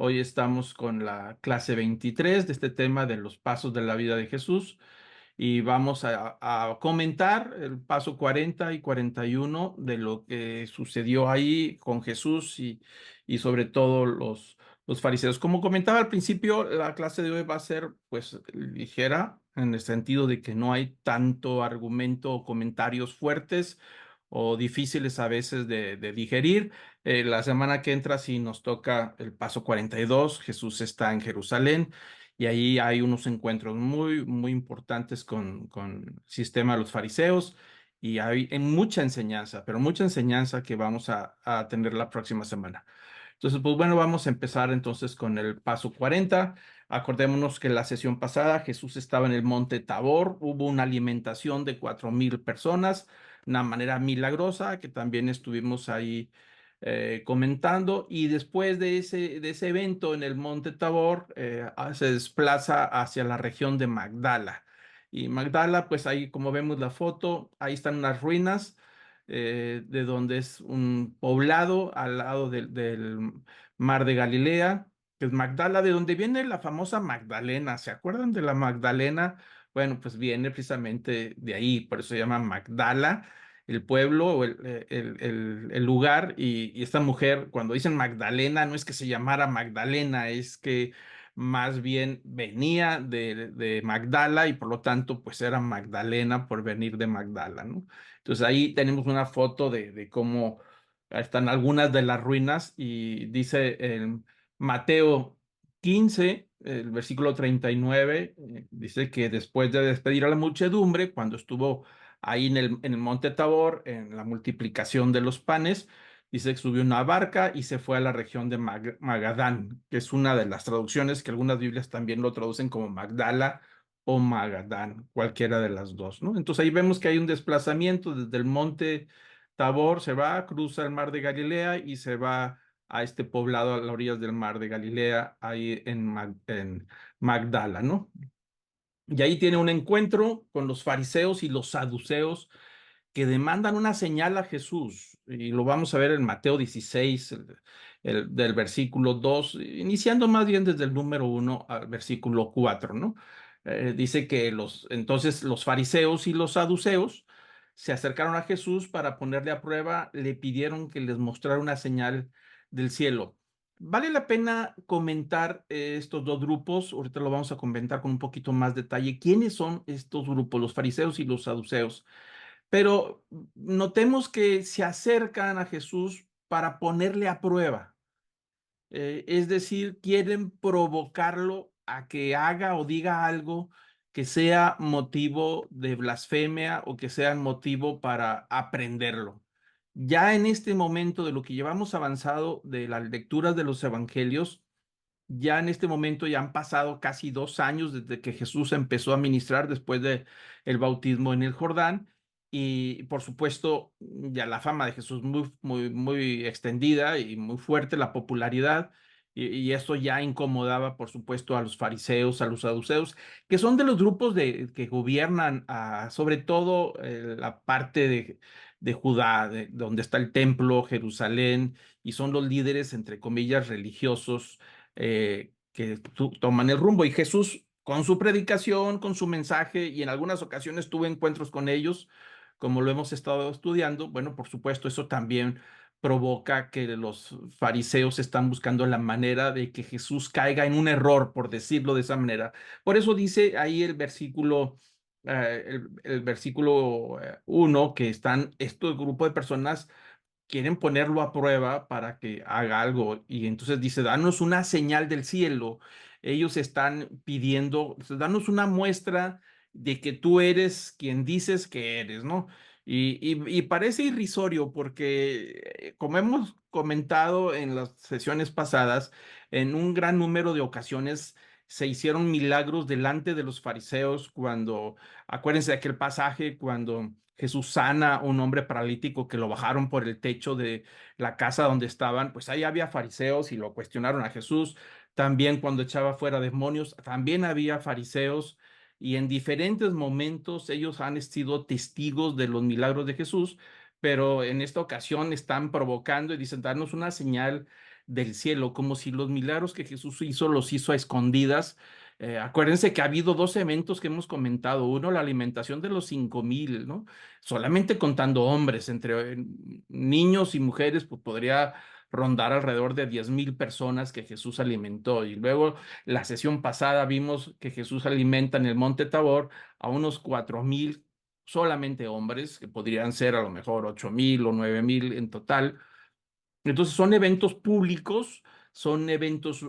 Hoy estamos con la clase 23 de este tema de los pasos de la vida de Jesús y vamos a comentar el paso 40 y 41 de lo que sucedió ahí con Jesús y sobre todo los fariseos. Como comentaba al principio, la clase de hoy va a ser pues ligera en el sentido de que no hay tanto argumento o comentarios fuertes o difíciles a veces de digerir. La semana que entra sí nos toca el paso 42. Jesús está en Jerusalén y ahí hay unos encuentros muy importantes con el sistema de los fariseos y hay mucha enseñanza, pero mucha enseñanza que vamos a tener la próxima semana. Entonces, pues bueno, vamos a empezar entonces con el paso 40. Acordémonos que en la sesión pasada Jesús estaba en el monte Tabor, hubo una alimentación de 4,000 personas, una manera milagrosa que también estuvimos ahí comentando, y después de ese evento en el monte Tabor se desplaza hacia la región de Magdala. Y Magdala, pues ahí como vemos la foto, ahí están unas ruinas de donde es un poblado al lado del mar de Galilea, que es Magdala, de donde viene la famosa Magdalena. ¿Se acuerdan de la Magdalena? Bueno, pues viene precisamente de ahí, por eso se llama Magdala, el pueblo o el lugar. Y esta mujer, cuando dicen Magdalena, no es que se llamara Magdalena, es que más bien venía de Magdala y por lo tanto pues era Magdalena por venir de Magdala, ¿no? Entonces ahí tenemos una foto de cómo están algunas de las ruinas y dice en Mateo 15, el versículo 39, dice que después de despedir a la muchedumbre, cuando estuvo ahí en el monte Tabor, en la multiplicación de los panes, dice que subió una barca y se fue a la región de Magadán, que es una de las traducciones que algunas Biblias también lo traducen como Magdala o Magadán, cualquiera de las dos, ¿no? Entonces ahí vemos que hay un desplazamiento desde el monte Tabor, se va, cruza el mar de Galilea y se va a este poblado a las orillas del mar de Galilea, ahí en Magdala, ¿no? Y ahí tiene un encuentro con los fariseos y los saduceos que demandan una señal a Jesús. Y lo vamos a ver en Mateo 16, del versículo 2, iniciando más bien desde el número 1 al versículo 4, ¿no? Dice que entonces los fariseos y los saduceos se acercaron a Jesús para ponerle a prueba, le pidieron que les mostrara una señal del cielo. Vale la pena comentar estos dos grupos, ahorita lo vamos a comentar con un poquito más detalle. ¿Quiénes son estos grupos, los fariseos y los saduceos? Pero notemos que se acercan a Jesús para ponerle a prueba. Es decir, quieren provocarlo a que haga o diga algo que sea motivo de blasfemia o que sea motivo para aprenderlo. Ya en este momento de lo que llevamos avanzado de las lecturas de los evangelios, ya en este momento ya han pasado casi 2 años desde que Jesús empezó a ministrar después de el bautismo en el Jordán. Y por supuesto, ya la fama de Jesús muy extendida y muy fuerte, la popularidad. Y esto ya incomodaba, por supuesto, a los fariseos, a los saduceos, que son de los grupos que gobiernan sobre todo la parte de Judá, donde está el templo, Jerusalén, y son los líderes, entre comillas, religiosos que toman el rumbo. Y Jesús, con su predicación, con su mensaje, y en algunas ocasiones tuve encuentros con ellos, como lo hemos estado estudiando, bueno, por supuesto, eso también provoca que los fariseos están buscando la manera de que Jesús caiga en un error, por decirlo de esa manera. Por eso dice ahí el versículo, el versículo 1, que están estos grupos de personas quieren ponerlo a prueba para que haga algo. Y entonces dice, danos una señal del cielo. Ellos están pidiendo, danos una muestra de que tú eres quien dices que eres, ¿no? Y parece irrisorio porque, como hemos comentado en las sesiones pasadas, en un gran número de ocasiones se hicieron milagros delante de los fariseos cuando, acuérdense de aquel pasaje cuando Jesús sana a un hombre paralítico que lo bajaron por el techo de la casa donde estaban, pues ahí había fariseos y lo cuestionaron a Jesús. También cuando echaba fuera demonios, también había fariseos y en diferentes momentos ellos han sido testigos de los milagros de Jesús, pero en esta ocasión están provocando y dicen, darnos una señal del cielo, como si los milagros que Jesús hizo los hizo a escondidas. Acuérdense que ha habido dos eventos que hemos comentado. Uno, la alimentación de los 5,000, ¿no? Solamente contando hombres, entre niños y mujeres, pues podría rondar alrededor de 10,000 personas que Jesús alimentó. Y luego la sesión pasada vimos que Jesús alimenta en el Monte Tabor a unos 4,000 solamente hombres, que podrían ser a lo mejor 8,000 o 9,000 en total. Entonces son eventos públicos, son eventos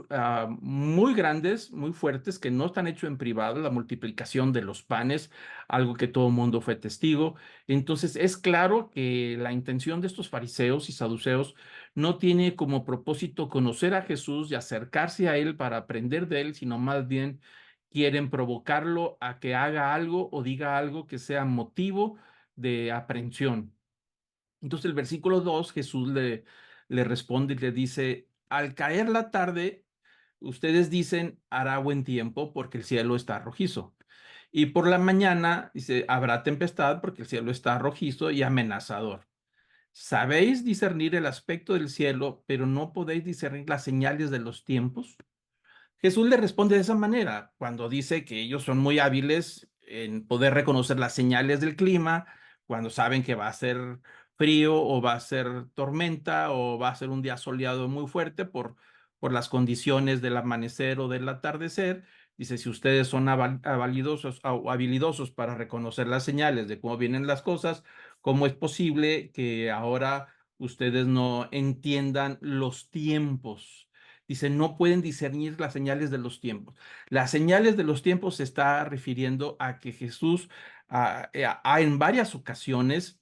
muy grandes, muy fuertes, que no están hechos en privado, la multiplicación de los panes, algo que todo el mundo fue testigo. Entonces es claro que la intención de estos fariseos y saduceos no tiene como propósito conocer a Jesús y acercarse a él para aprender de él, sino más bien quieren provocarlo a que haga algo o diga algo que sea motivo de aprehensión. Entonces el versículo 2 Jesús le responde y le dice, al caer la tarde, ustedes dicen, hará buen tiempo porque el cielo está rojizo. Y por la mañana, dice, habrá tempestad porque el cielo está rojizo y amenazador. Sabéis discernir el aspecto del cielo, pero no podéis discernir las señales de los tiempos. Jesús le responde de esa manera, cuando dice que ellos son muy hábiles en poder reconocer las señales del clima, cuando saben que va a ser frío o va a ser tormenta o va a ser un día soleado muy fuerte por las condiciones del amanecer o del atardecer. Dice, si ustedes son habilidosos o habilidosos para reconocer las señales de cómo vienen las cosas, ¿cómo es posible que ahora ustedes no entiendan los tiempos? Dice, no pueden discernir las señales de los tiempos. Las señales de los tiempos se está refiriendo a que Jesús en varias ocasiones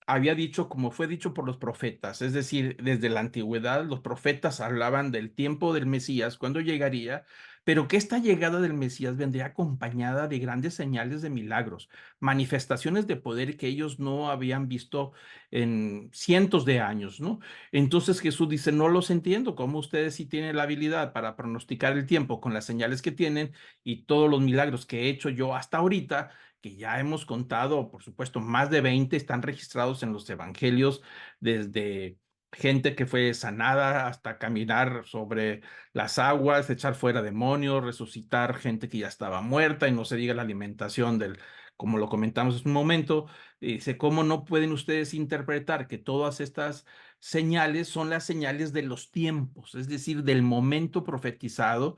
había dicho, como fue dicho por los profetas, es decir, desde la antigüedad los profetas hablaban del tiempo del Mesías, cuando llegaría, pero que esta llegada del Mesías vendría acompañada de grandes señales de milagros, manifestaciones de poder que ellos no habían visto en cientos de años, ¿no? Entonces Jesús dice, no los entiendo, cómo ustedes sí tienen la habilidad para pronosticar el tiempo con las señales que tienen y todos los milagros que he hecho yo hasta ahorita, que ya hemos contado, por supuesto, más de 20 están registrados en los evangelios, desde gente que fue sanada hasta caminar sobre las aguas, echar fuera demonios, resucitar gente que ya estaba muerta y no se diga la alimentación del, como lo comentamos en un momento. Dice, ¿cómo no pueden ustedes interpretar que todas estas señales son las señales de los tiempos, es decir, del momento profetizado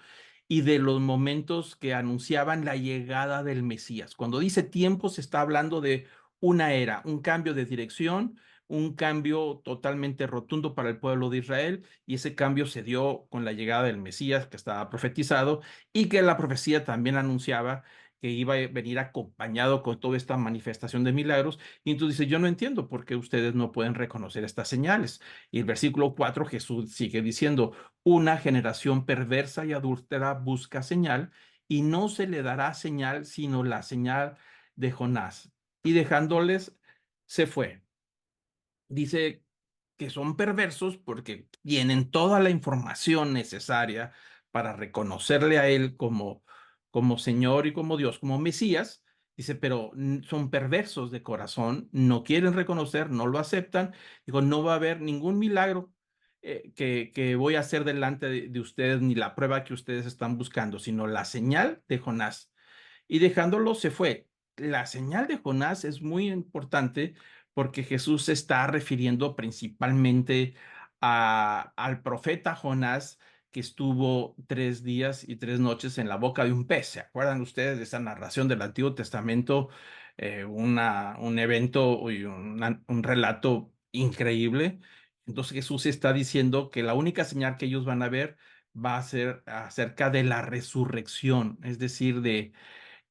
y de los momentos que anunciaban la llegada del Mesías? Cuando dice tiempo, se está hablando de una era, un cambio de dirección, un cambio totalmente rotundo para el pueblo de Israel, y ese cambio se dio con la llegada del Mesías que estaba profetizado y que la profecía también anunciaba que iba a venir acompañado con toda esta manifestación de milagros. Y entonces dice, yo no entiendo por qué ustedes no pueden reconocer estas señales. Y el versículo 4 Jesús sigue diciendo, una generación perversa y adúltera busca señal y no se le dará señal sino la señal de Jonás. Y dejándoles, se fue. Dice que son perversos porque tienen toda la información necesaria para reconocerle a él como Señor y como Dios, como Mesías. Dice, pero son perversos de corazón, no quieren reconocer, no lo aceptan. Digo, no va a haber ningún milagro que voy a hacer delante de ustedes, ni la prueba que ustedes están buscando, sino la señal de Jonás. Y dejándolo se fue. La señal de Jonás es muy importante porque Jesús se está refiriendo principalmente al profeta Jonás, que estuvo 3 días y 3 noches en la boca de un pez. ¿Se acuerdan ustedes de esa narración del Antiguo Testamento? Un evento y un relato increíble. Entonces Jesús está diciendo que la única señal que ellos van a ver va a ser acerca de la resurrección, es decir, de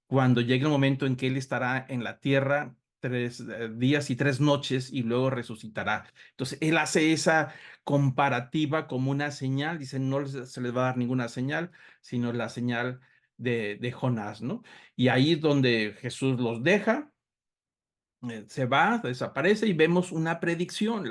cuando llegue el momento en que Él estará en la tierra 3 días y 3 noches y luego resucitará. Entonces, Él hace esa comparativa como una señal, dice, no se les va a dar ninguna señal, sino la señal de Jonás, ¿no? Y ahí es donde Jesús los deja, se va, desaparece y vemos una predicción,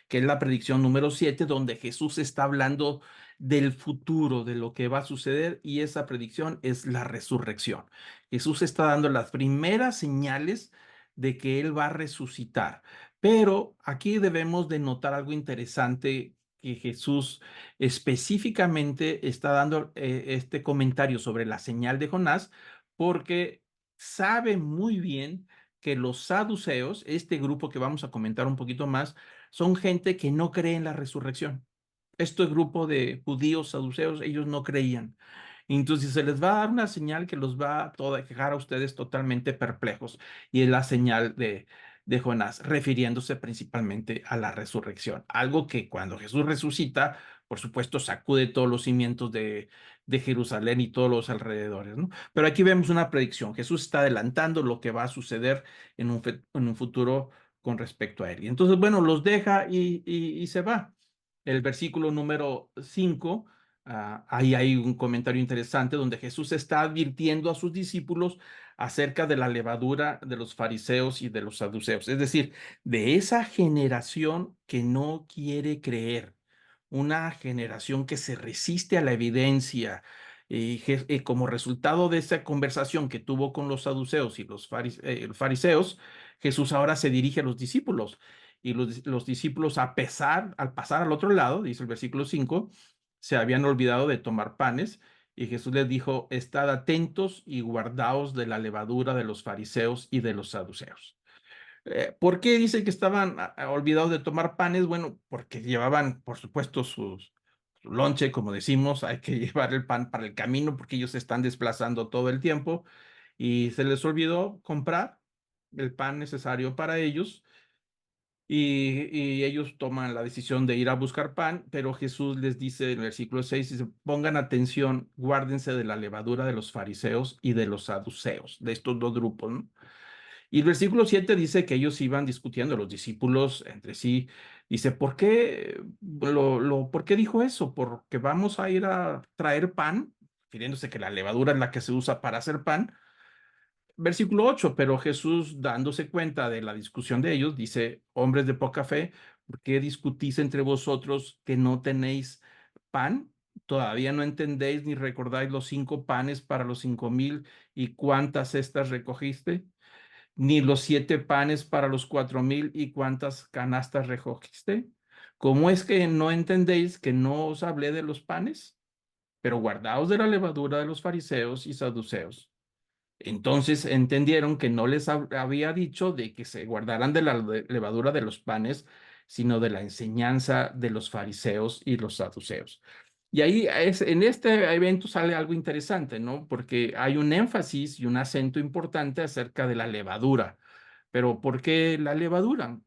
que es la predicción número 7, donde Jesús está hablando del futuro, de lo que va a suceder, y esa predicción es la resurrección. Jesús está dando las primeras señales de que Él va a resucitar. Pero aquí debemos de notar algo interesante que Jesús específicamente está dando este comentario sobre la señal de Jonás, porque sabe muy bien que los saduceos, este grupo que vamos a comentar un poquito más, son gente que no cree en la resurrección. Este grupo de judíos saduceos, ellos no creían. Entonces se les va a dar una señal que los va a dejar a ustedes totalmente perplejos. Y es la señal de Jonás, refiriéndose principalmente a la resurrección. Algo que cuando Jesús resucita, por supuesto, sacude todos los cimientos de Jerusalén y todos los alrededores, ¿no? Pero aquí vemos una predicción. Jesús está adelantando lo que va a suceder en un futuro con respecto a él. Y entonces, bueno, los deja y se va. El versículo número 5, ahí hay un comentario interesante donde Jesús está advirtiendo a sus discípulos acerca de la levadura de los fariseos y de los saduceos, es decir, de esa generación que no quiere creer, una generación que se resiste a la evidencia. Y como resultado de esa conversación que tuvo con los saduceos y los fariseos, Jesús ahora se dirige a los discípulos y los discípulos, al pasar al otro lado, dice el versículo 5, se habían olvidado de tomar panes y Jesús les dijo, estad atentos y guardaos de la levadura de los fariseos y de los saduceos. ¿Por qué dice que estaban olvidados de tomar panes? Bueno, porque llevaban, por supuesto, su lonche, como decimos, hay que llevar el pan para el camino porque ellos se están desplazando todo el tiempo y se les olvidó comprar el pan necesario para ellos y ellos toman la decisión de ir a buscar pan, pero Jesús les dice en el versículo 6, dice, pongan atención, guárdense de la levadura de los fariseos y de los saduceos, de estos dos grupos, ¿no? Y el versículo 7 dice que ellos iban discutiendo, los discípulos entre sí, dice, ¿por qué dijo eso? Porque vamos a ir a traer pan, refiriéndose que la levadura es la que se usa para hacer pan. Versículo 8, pero Jesús, dándose cuenta de la discusión de ellos, dice, hombres de poca fe, ¿por qué discutís entre vosotros que no tenéis pan? ¿Todavía no entendéis ni recordáis los 5 panes para los 5,000 y cuántas cestas recogiste? Ni los 7 panes para los 4,000 y cuántas canastas recogiste. ¿Cómo es que no entendéis que no os hablé de los panes? Pero guardaos de la levadura de los fariseos y saduceos. Entonces entendieron que no les había dicho de que se guardaran de la levadura de los panes, sino de la enseñanza de los fariseos y los saduceos. Y ahí en este evento sale algo interesante, ¿no? Porque hay un énfasis y un acento importante acerca de la levadura. Pero ¿por qué la levadura?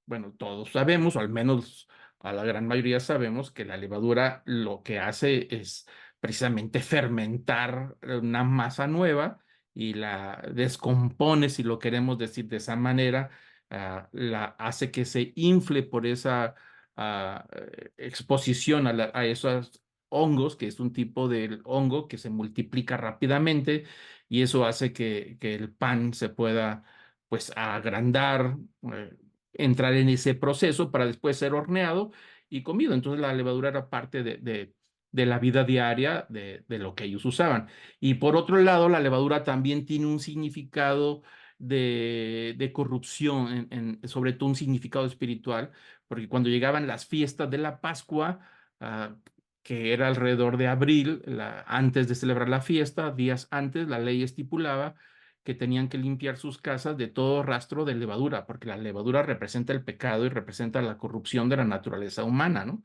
Bueno, todos sabemos, o al menos a la gran mayoría sabemos, que la levadura lo que hace es precisamente fermentar una masa nueva y la descompone, si lo queremos decir de esa manera, la hace que se infle por esa exposición a esos hongos, que es un tipo de hongo que se multiplica rápidamente y eso hace que el pan se pueda pues agrandar, entrar en ese proceso para después ser horneado y comido. Entonces la levadura era parte de la vida diaria de lo que ellos usaban. Y por otro lado, la levadura también tiene un significado de corrupción, sobre todo un significado espiritual, porque cuando llegaban las fiestas de la Pascua, ah, que era alrededor de abril, antes de celebrar la fiesta, días antes, la ley estipulaba que tenían que limpiar sus casas de todo rastro de levadura, porque la levadura representa el pecado y representa la corrupción de la naturaleza humana, ¿no?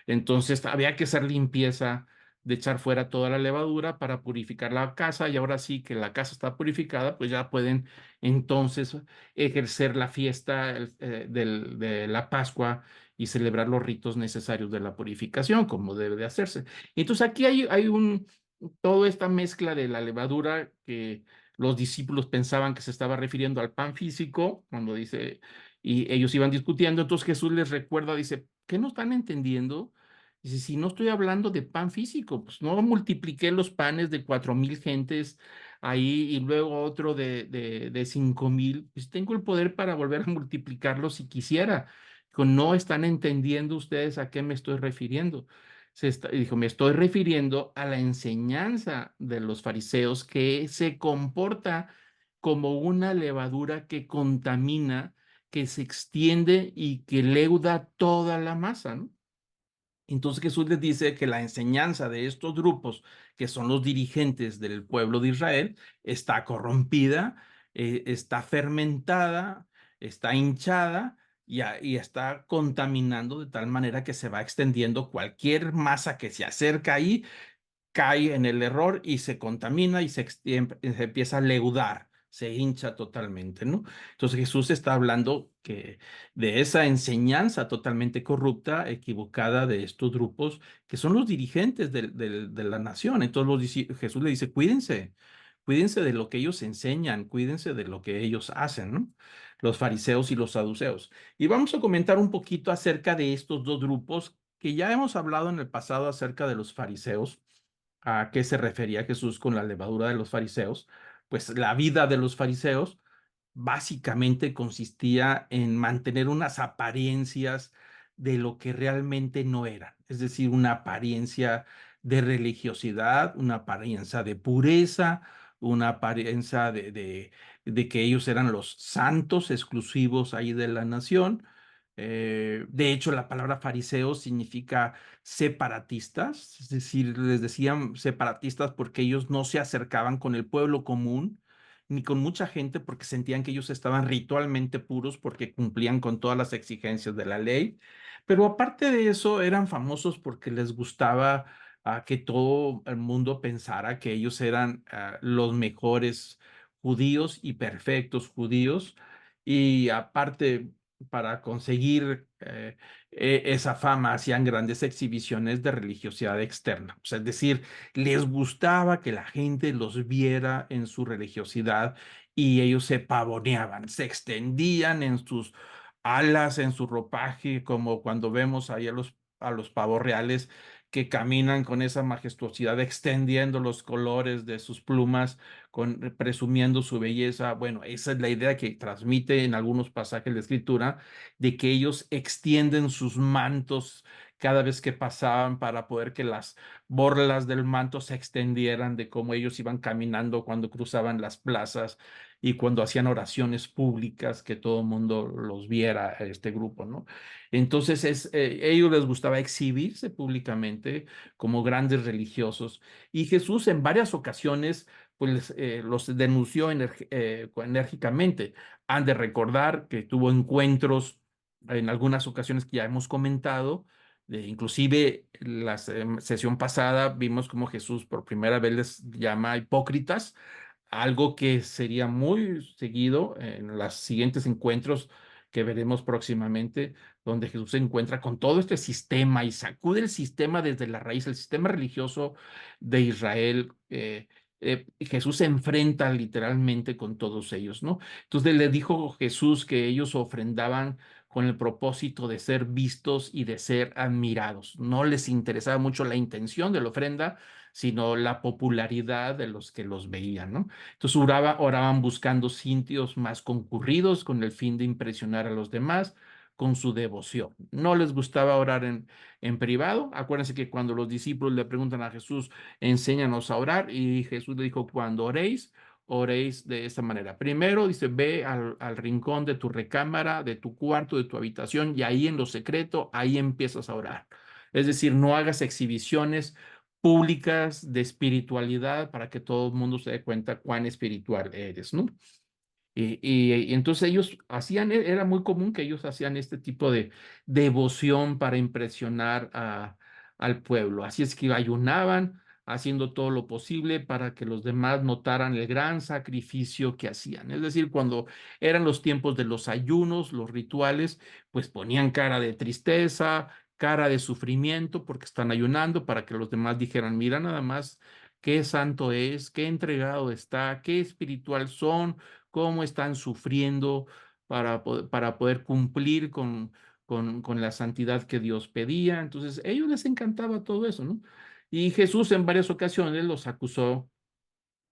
Entonces había que hacer limpieza de echar fuera toda la levadura para purificar la casa y ahora sí que la casa está purificada, pues ya pueden entonces ejercer la fiesta de la Pascua y celebrar los ritos necesarios de la purificación, como debe de hacerse. Entonces aquí hay toda esta mezcla de la levadura que los discípulos pensaban que se estaba refiriendo al pan físico, cuando dice, y ellos iban discutiendo, entonces Jesús les recuerda, dice, ¿qué no están entendiendo? Dice, si no estoy hablando de pan físico, pues no multipliqué los panes de 4,000 gentes ahí y luego otro de 5,000, pues tengo el poder para volver a multiplicarlos si quisiera. No están entendiendo ustedes a qué me estoy refiriendo. Dijo, me estoy refiriendo a la enseñanza de los fariseos que se comporta como una levadura que contamina, que se extiende y que leuda toda la masa, ¿no? Entonces Jesús les dice que la enseñanza de estos grupos, que son los dirigentes del pueblo de Israel, está corrompida, está fermentada, está hinchada y está contaminando de tal manera que se va extendiendo cualquier masa que se acerca ahí, cae en el error y se contamina y se empieza a leudar, se hincha totalmente, ¿no? Entonces Jesús está hablando de esa enseñanza totalmente corrupta, equivocada de estos grupos que son los dirigentes de la nación. Entonces Jesús le dice, cuídense, cuídense de lo que ellos enseñan, cuídense de lo que ellos hacen, ¿no? Los fariseos y los saduceos. Y vamos a comentar un poquito acerca de estos dos grupos que ya hemos hablado en el pasado acerca de los fariseos. ¿A qué se refería Jesús con la levadura de los fariseos? Pues la vida de los fariseos básicamente consistía en mantener unas apariencias de lo que realmente no eran, es decir, una apariencia de religiosidad, una apariencia de pureza, una apariencia de que ellos eran los santos exclusivos ahí de la nación. De hecho, la palabra fariseo significa separatistas, es decir, les decían separatistas porque ellos no se acercaban con el pueblo común ni con mucha gente porque sentían que ellos estaban ritualmente puros porque cumplían con todas las exigencias de la ley. Pero aparte de eso, eran famosos porque les gustaba que todo el mundo pensara que ellos eran los mejores judíos y perfectos judíos. Y aparte, para conseguir esa fama, hacían grandes exhibiciones de religiosidad externa. O sea, es decir, les gustaba que la gente los viera en su religiosidad y ellos se pavoneaban, se extendían en sus alas, en su ropaje, como cuando vemos ahí a los pavos reales que caminan con esa majestuosidad, extendiendo los colores de sus plumas, presumiendo su belleza. Bueno, esa es la idea que transmite en algunos pasajes de escritura, de que ellos extienden sus mantos cada vez que pasaban para poder que las borlas del manto se extendieran, de cómo ellos iban caminando cuando cruzaban las plazas y cuando hacían oraciones públicas, que todo el mundo los viera, este grupo, ¿no? Entonces, ellos les gustaba exhibirse públicamente como grandes religiosos y Jesús en varias ocasiones pues los denunció enérgicamente. Han de recordar que tuvo encuentros en algunas ocasiones que ya hemos comentado, inclusive la sesión pasada vimos cómo Jesús por primera vez les llama hipócritas, algo que sería muy seguido en los siguientes encuentros que veremos próximamente, donde Jesús se encuentra con todo este sistema y sacude el sistema desde la raíz, el sistema religioso de Israel. Jesús se enfrenta literalmente con todos ellos, ¿no? Entonces le dijo Jesús que ellos ofrendaban con el propósito de ser vistos y de ser admirados. No les interesaba mucho la intención de la ofrenda, sino la popularidad de los que los veían, ¿no? Entonces oraban buscando sitios más concurridos con el fin de impresionar a los demás con su devoción. No les gustaba orar en privado. Acuérdense que cuando los discípulos le preguntan a Jesús, enséñanos a orar, y Jesús le dijo, cuando oréis, oréis de esta manera. Primero dice, ve al rincón de tu recámara, de tu cuarto, de tu habitación, y ahí en lo secreto, ahí empiezas a orar. Es decir, no hagas exhibiciones públicas de espiritualidad para que todo el mundo se dé cuenta cuán espiritual eres, ¿no? Y entonces ellos hacían, era muy común que ellos hacían este tipo de devoción para impresionar al pueblo. Así es que ayunaban, haciendo todo lo posible para que los demás notaran el gran sacrificio que hacían. Es decir, cuando eran los tiempos de los ayunos, los rituales, pues ponían cara de tristeza, cara de sufrimiento, porque están ayunando, para que los demás dijeran, mira nada más qué santo es, qué entregado está, qué espiritual son, cómo están sufriendo para poder cumplir con la santidad que Dios pedía. Entonces, a ellos les encantaba todo eso, ¿no? Y Jesús en varias ocasiones los acusó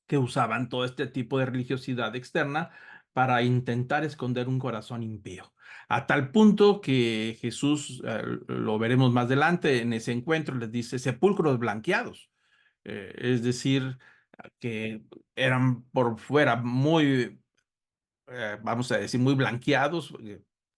que usaban todo este tipo de religiosidad externa para intentar esconder un corazón impío. A tal punto que Jesús, lo veremos más adelante en ese encuentro, les dice sepulcros blanqueados. Es decir, que eran por fuera muy vamos a decir, muy blanqueados,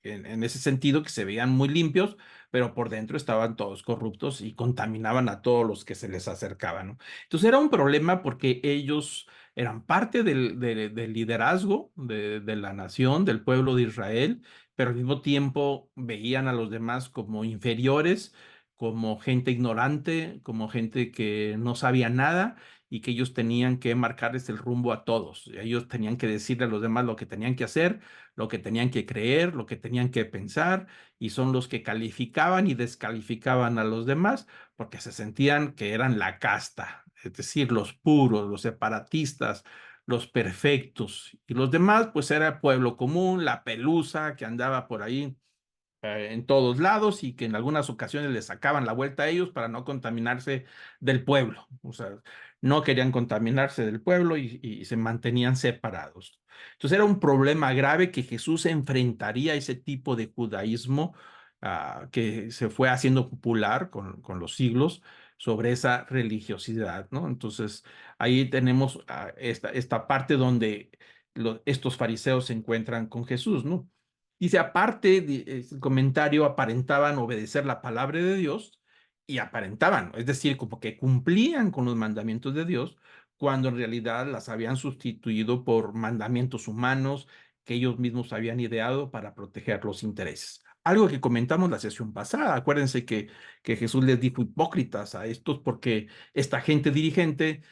en ese sentido que se veían muy limpios, pero por dentro estaban todos corruptos y contaminaban a todos los que se les acercaban, ¿no? Entonces era un problema porque ellos eran parte del liderazgo de la nación, del pueblo de Israel, pero al mismo tiempo veían a los demás como inferiores, como gente ignorante, como gente que no sabía nada y que ellos tenían que marcarles el rumbo a todos. Ellos tenían que decirle a los demás lo que tenían que hacer, lo que tenían que creer, lo que tenían que pensar, y son los que calificaban y descalificaban a los demás porque se sentían que eran la casta, es decir, los puros, los separatistas, los perfectos, y los demás pues era el pueblo común, la pelusa que andaba por ahí en todos lados y que en algunas ocasiones le sacaban la vuelta a ellos para no contaminarse del pueblo. O sea, no querían contaminarse del pueblo y se mantenían separados. Entonces era un problema grave que Jesús enfrentaría a ese tipo de judaísmo que se fue haciendo popular con los siglos sobre esa religiosidad, ¿no? Entonces ahí tenemos esta parte donde estos fariseos se encuentran con Jesús, ¿no? Dice, aparte, el comentario, aparentaban obedecer la palabra de Dios y aparentaban, es decir, como que cumplían con los mandamientos de Dios, cuando en realidad las habían sustituido por mandamientos humanos que ellos mismos habían ideado para proteger los intereses. Algo que comentamos la sesión pasada, acuérdense que Jesús les dijo hipócritas a estos porque esta gente dirigente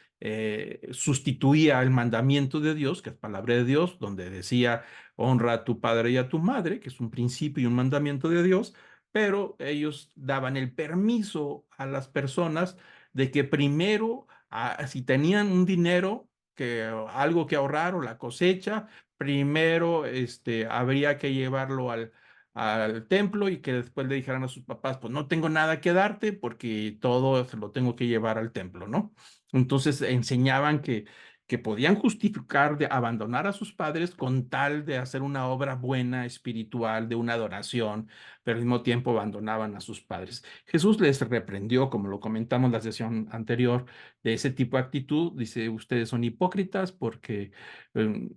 sustituía el mandamiento de Dios, que es palabra de Dios, donde decía honra a tu padre y a tu madre, que es un principio y un mandamiento de Dios, pero ellos daban el permiso a las personas de que primero, si tenían un dinero, algo que ahorrar o la cosecha, primero habría que llevarlo al templo y que después le dijeran a sus papás, pues no tengo nada que darte porque todo se lo tengo que llevar al templo, ¿no? Entonces enseñaban que podían justificar de abandonar a sus padres con tal de hacer una obra buena, espiritual, de una adoración, pero al mismo tiempo abandonaban a sus padres. Jesús les reprendió, como lo comentamos en la sesión anterior, de ese tipo de actitud. Dice, ustedes son hipócritas porque eh,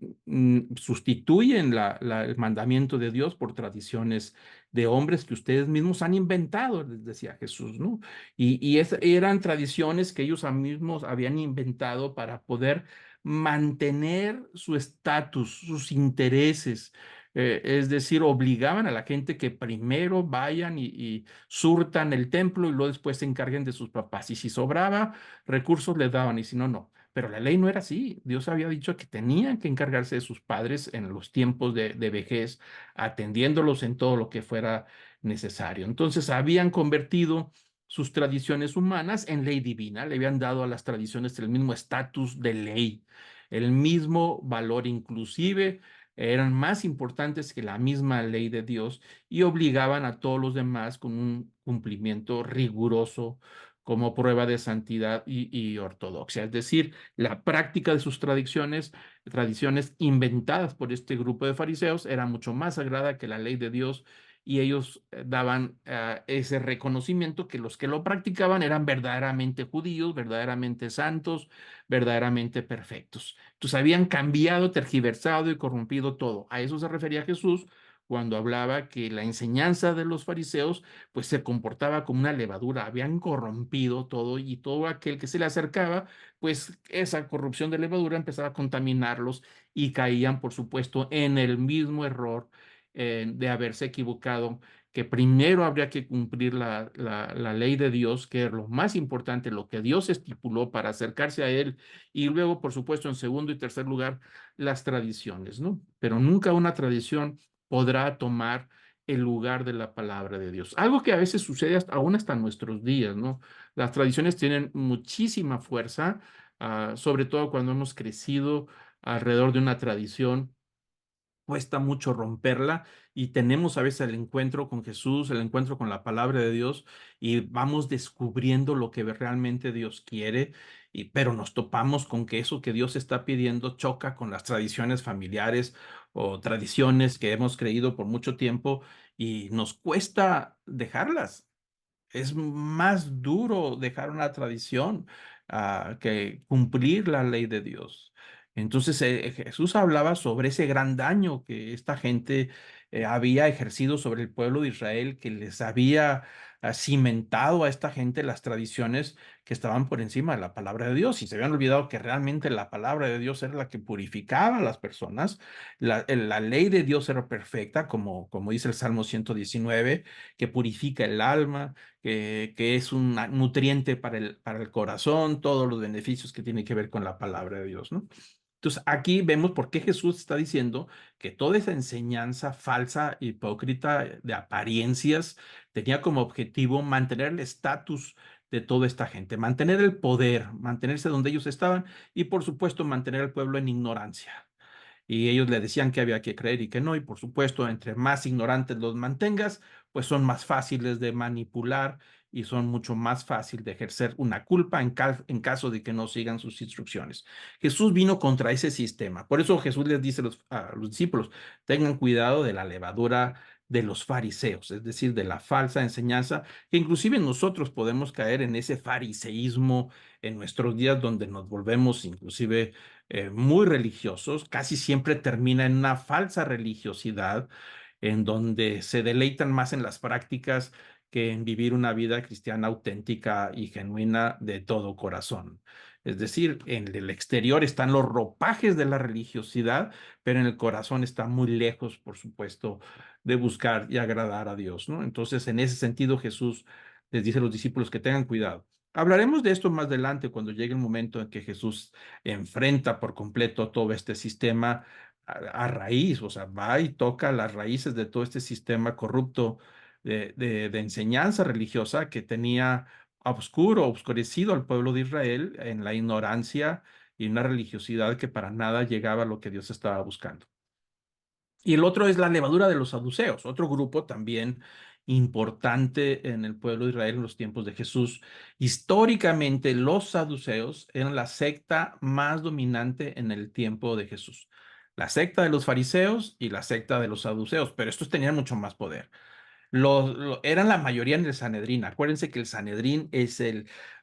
sustituyen el mandamiento de Dios por tradiciones de hombres que ustedes mismos han inventado, les decía Jesús, ¿no? Eran tradiciones que ellos mismos habían inventado para poder mantener su estatus, sus intereses. Es decir, obligaban a la gente que primero vayan y surtan el templo y luego después se encarguen de sus papás. Y si sobraba recursos les daban y si no, no. Pero la ley no era así. Dios había dicho que tenían que encargarse de sus padres en los tiempos de vejez, atendiéndolos en todo lo que fuera necesario. Entonces habían convertido sus tradiciones humanas en ley divina, le habían dado a las tradiciones el mismo estatus de ley, el mismo valor, inclusive eran más importantes que la misma ley de Dios y obligaban a todos los demás con un cumplimiento riguroso como prueba de santidad y ortodoxia. Es decir, la práctica de sus tradiciones inventadas por este grupo de fariseos, era mucho más sagrada que la ley de Dios y ellos daban ese reconocimiento que los que lo practicaban eran verdaderamente judíos, verdaderamente santos, verdaderamente perfectos. Entonces habían cambiado, tergiversado y corrompido todo. A eso se refería Jesús cuando hablaba que la enseñanza de los fariseos pues se comportaba como una levadura, habían corrompido todo y todo aquel que se le acercaba, pues esa corrupción de levadura empezaba a contaminarlos y caían, por supuesto, en el mismo error de haberse equivocado, que primero habría que cumplir la ley de Dios, que es lo más importante, lo que Dios estipuló para acercarse a Él, y luego, por supuesto, en segundo y tercer lugar, las tradiciones, ¿no? Pero nunca una tradición podrá tomar el lugar de la palabra de Dios. Algo que a veces sucede aún hasta nuestros días, ¿no? Las tradiciones tienen muchísima fuerza, sobre todo cuando hemos crecido alrededor de una tradición, cuesta mucho romperla y tenemos a veces el encuentro con Jesús, el encuentro con la palabra de Dios y vamos descubriendo lo que realmente Dios quiere, pero nos topamos con que eso que Dios está pidiendo choca con las tradiciones familiares o tradiciones que hemos creído por mucho tiempo y nos cuesta dejarlas. Es más duro dejar una tradición que cumplir la ley de Dios. Entonces Jesús hablaba sobre ese gran daño que esta gente había ejercido sobre el pueblo de Israel, que les había cimentado a esta gente las tradiciones que estaban por encima de la palabra de Dios y se habían olvidado que realmente la palabra de Dios era la que purificaba a las personas. La ley de Dios era perfecta, como dice el Salmo 119, que purifica el alma, que es un nutriente para el corazón, todos los beneficios que tiene que ver con la palabra de Dios, ¿no? Entonces, aquí vemos por qué Jesús está diciendo que toda esa enseñanza falsa, hipócrita, de apariencias, tenía como objetivo mantener el estatus de toda esta gente, mantener el poder, mantenerse donde ellos estaban y, por supuesto, mantener al pueblo en ignorancia. Y ellos le decían que había que creer y que no, y por supuesto, entre más ignorantes los mantengas, pues son más fáciles de manipular y son mucho más fácil de ejercer una culpa en caso de que no sigan sus instrucciones. Jesús vino contra ese sistema. Por eso Jesús les dice a los discípulos, tengan cuidado de la levadura de los fariseos, es decir, de la falsa enseñanza, que inclusive nosotros podemos caer en ese fariseísmo en nuestros días donde nos volvemos inclusive muy religiosos, casi siempre termina en una falsa religiosidad, en donde se deleitan más en las prácticas que en vivir una vida cristiana auténtica y genuina de todo corazón. Es decir, en el exterior están los ropajes de la religiosidad, pero en el corazón está muy lejos, por supuesto, de buscar y agradar a Dios, ¿no? Entonces, en ese sentido, Jesús les dice a los discípulos que tengan cuidado. Hablaremos de esto más adelante cuando llegue el momento en que Jesús enfrenta por completo todo este sistema a raíz, o sea, va y toca las raíces de todo este sistema corrupto de enseñanza religiosa que tenía obscurecido al pueblo de Israel en la ignorancia y una religiosidad que para nada llegaba a lo que Dios estaba buscando. Y el otro es la levadura de los saduceos, otro grupo también importante en el pueblo de Israel en los tiempos de Jesús. Históricamente, los saduceos eran la secta más dominante en el tiempo de Jesús. La secta de los fariseos y la secta de los saduceos, pero estos tenían mucho más poder. Eran la mayoría en el Sanedrín. Acuérdense que el Sanedrín es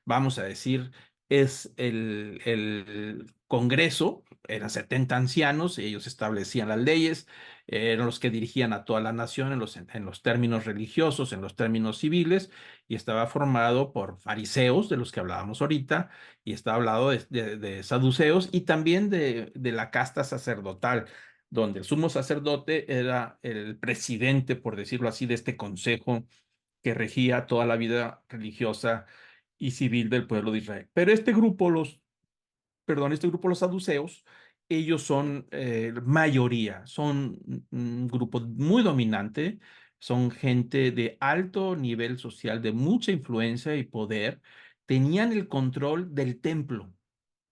vamos a decir, es el Congreso, eran 70 ancianos y ellos establecían las leyes, eran los que dirigían a toda la nación en los términos religiosos, en los términos civiles, y estaba formado por fariseos, de los que hablábamos ahorita, y estaba hablado de saduceos y también de la casta sacerdotal donde el sumo sacerdote era el presidente, por decirlo así, de este consejo que regía toda la vida religiosa y civil del pueblo de Israel. Pero este grupo, los saduceos, ellos son mayoría, son un grupo muy dominante, son gente de alto nivel social, de mucha influencia y poder, tenían el control del templo.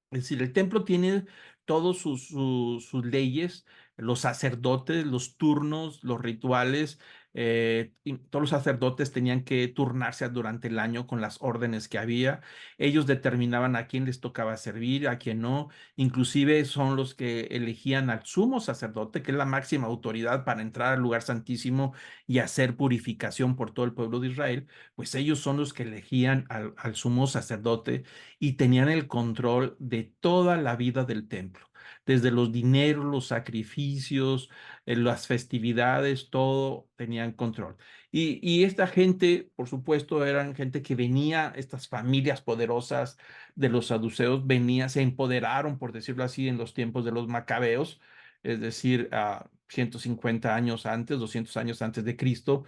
Es decir, el templo tiene todas sus leyes, los sacerdotes, los turnos, los rituales. Y todos los sacerdotes tenían que turnarse durante el año con las órdenes que había. Ellos determinaban a quién les tocaba servir, a quién no. Inclusive son los que elegían al sumo sacerdote, que es la máxima autoridad para entrar al lugar santísimo y hacer purificación por todo el pueblo de Israel. Pues ellos son los que elegían al sumo sacerdote y tenían el control de toda la vida del templo, desde los dineros, los sacrificios, las festividades, todo tenían control. Y esta gente, por supuesto, eran gente que venía, estas familias poderosas de los saduceos, se empoderaron, por decirlo así, en los tiempos de los macabeos, es decir, a 150 años antes, 200 años antes de Cristo.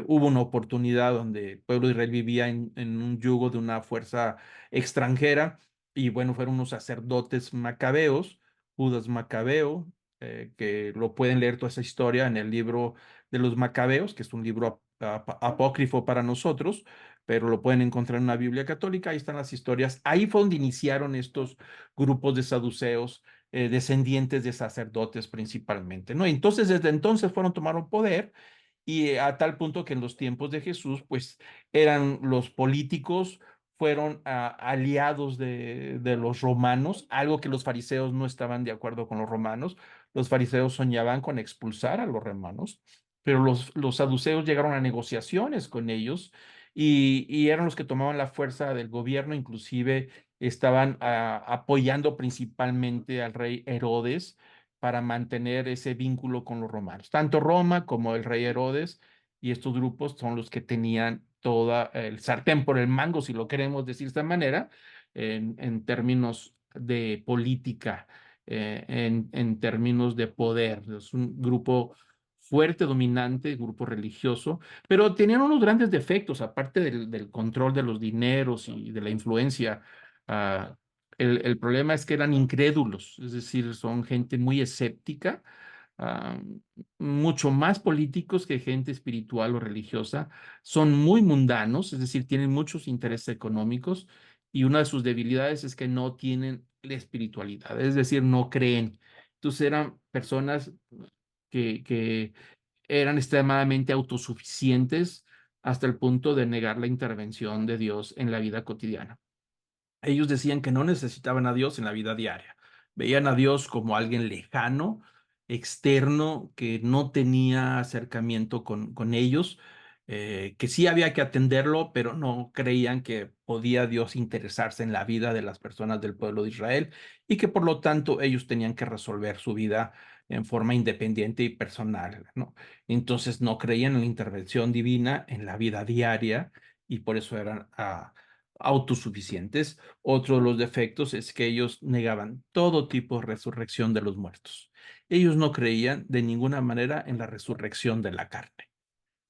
Hubo una oportunidad donde el pueblo de Israel vivía en un yugo de una fuerza extranjera, y bueno, fueron unos sacerdotes macabeos, Judas Macabeo, que lo pueden leer toda esa historia en el libro de los Macabeos, que es un libro apócrifo para nosotros, pero lo pueden encontrar en una Biblia católica, ahí están las historias, ahí fue donde iniciaron estos grupos de saduceos, descendientes de sacerdotes principalmente, ¿no? Entonces, desde entonces tomaron poder y a tal punto que en los tiempos de Jesús, pues eran los políticos, fueron aliados de los romanos, algo que los fariseos no estaban de acuerdo con los romanos. Los fariseos soñaban con expulsar a los romanos, pero los saduceos llegaron a negociaciones con ellos y eran los que tomaban la fuerza del gobierno, inclusive estaban apoyando principalmente al rey Herodes para mantener ese vínculo con los romanos. Tanto Roma como el rey Herodes y estos grupos son los que tenían toda el sartén por el mango, si lo queremos decir de esta manera, en términos de política, en términos de poder. Es un grupo fuerte, dominante, grupo religioso, pero tenían unos grandes defectos, aparte del control de los dineros y de la influencia. ah, el problema es que eran incrédulos, es decir, son gente muy escéptica, ah, mucho más políticos que gente espiritual o religiosa, son muy mundanos, es decir, tienen muchos intereses económicos y una de sus debilidades es que no tienen la espiritualidad, es decir, no creen. Entonces eran personas que eran extremadamente autosuficientes hasta el punto de negar la intervención de Dios en la vida cotidiana. Ellos decían que no necesitaban a Dios en la vida diaria. Veían a Dios como alguien lejano, externo, que no tenía acercamiento con ellos, que sí había que atenderlo, pero no creían que podía Dios interesarse en la vida de las personas del pueblo de Israel y que por lo tanto ellos tenían que resolver su vida en forma independiente y personal, ¿no? Entonces no creían en la intervención divina en la vida diaria y por eso eran autosuficientes. Otro de los defectos es que ellos negaban todo tipo de resurrección de los muertos. Ellos no creían de ninguna manera en la resurrección de la carne.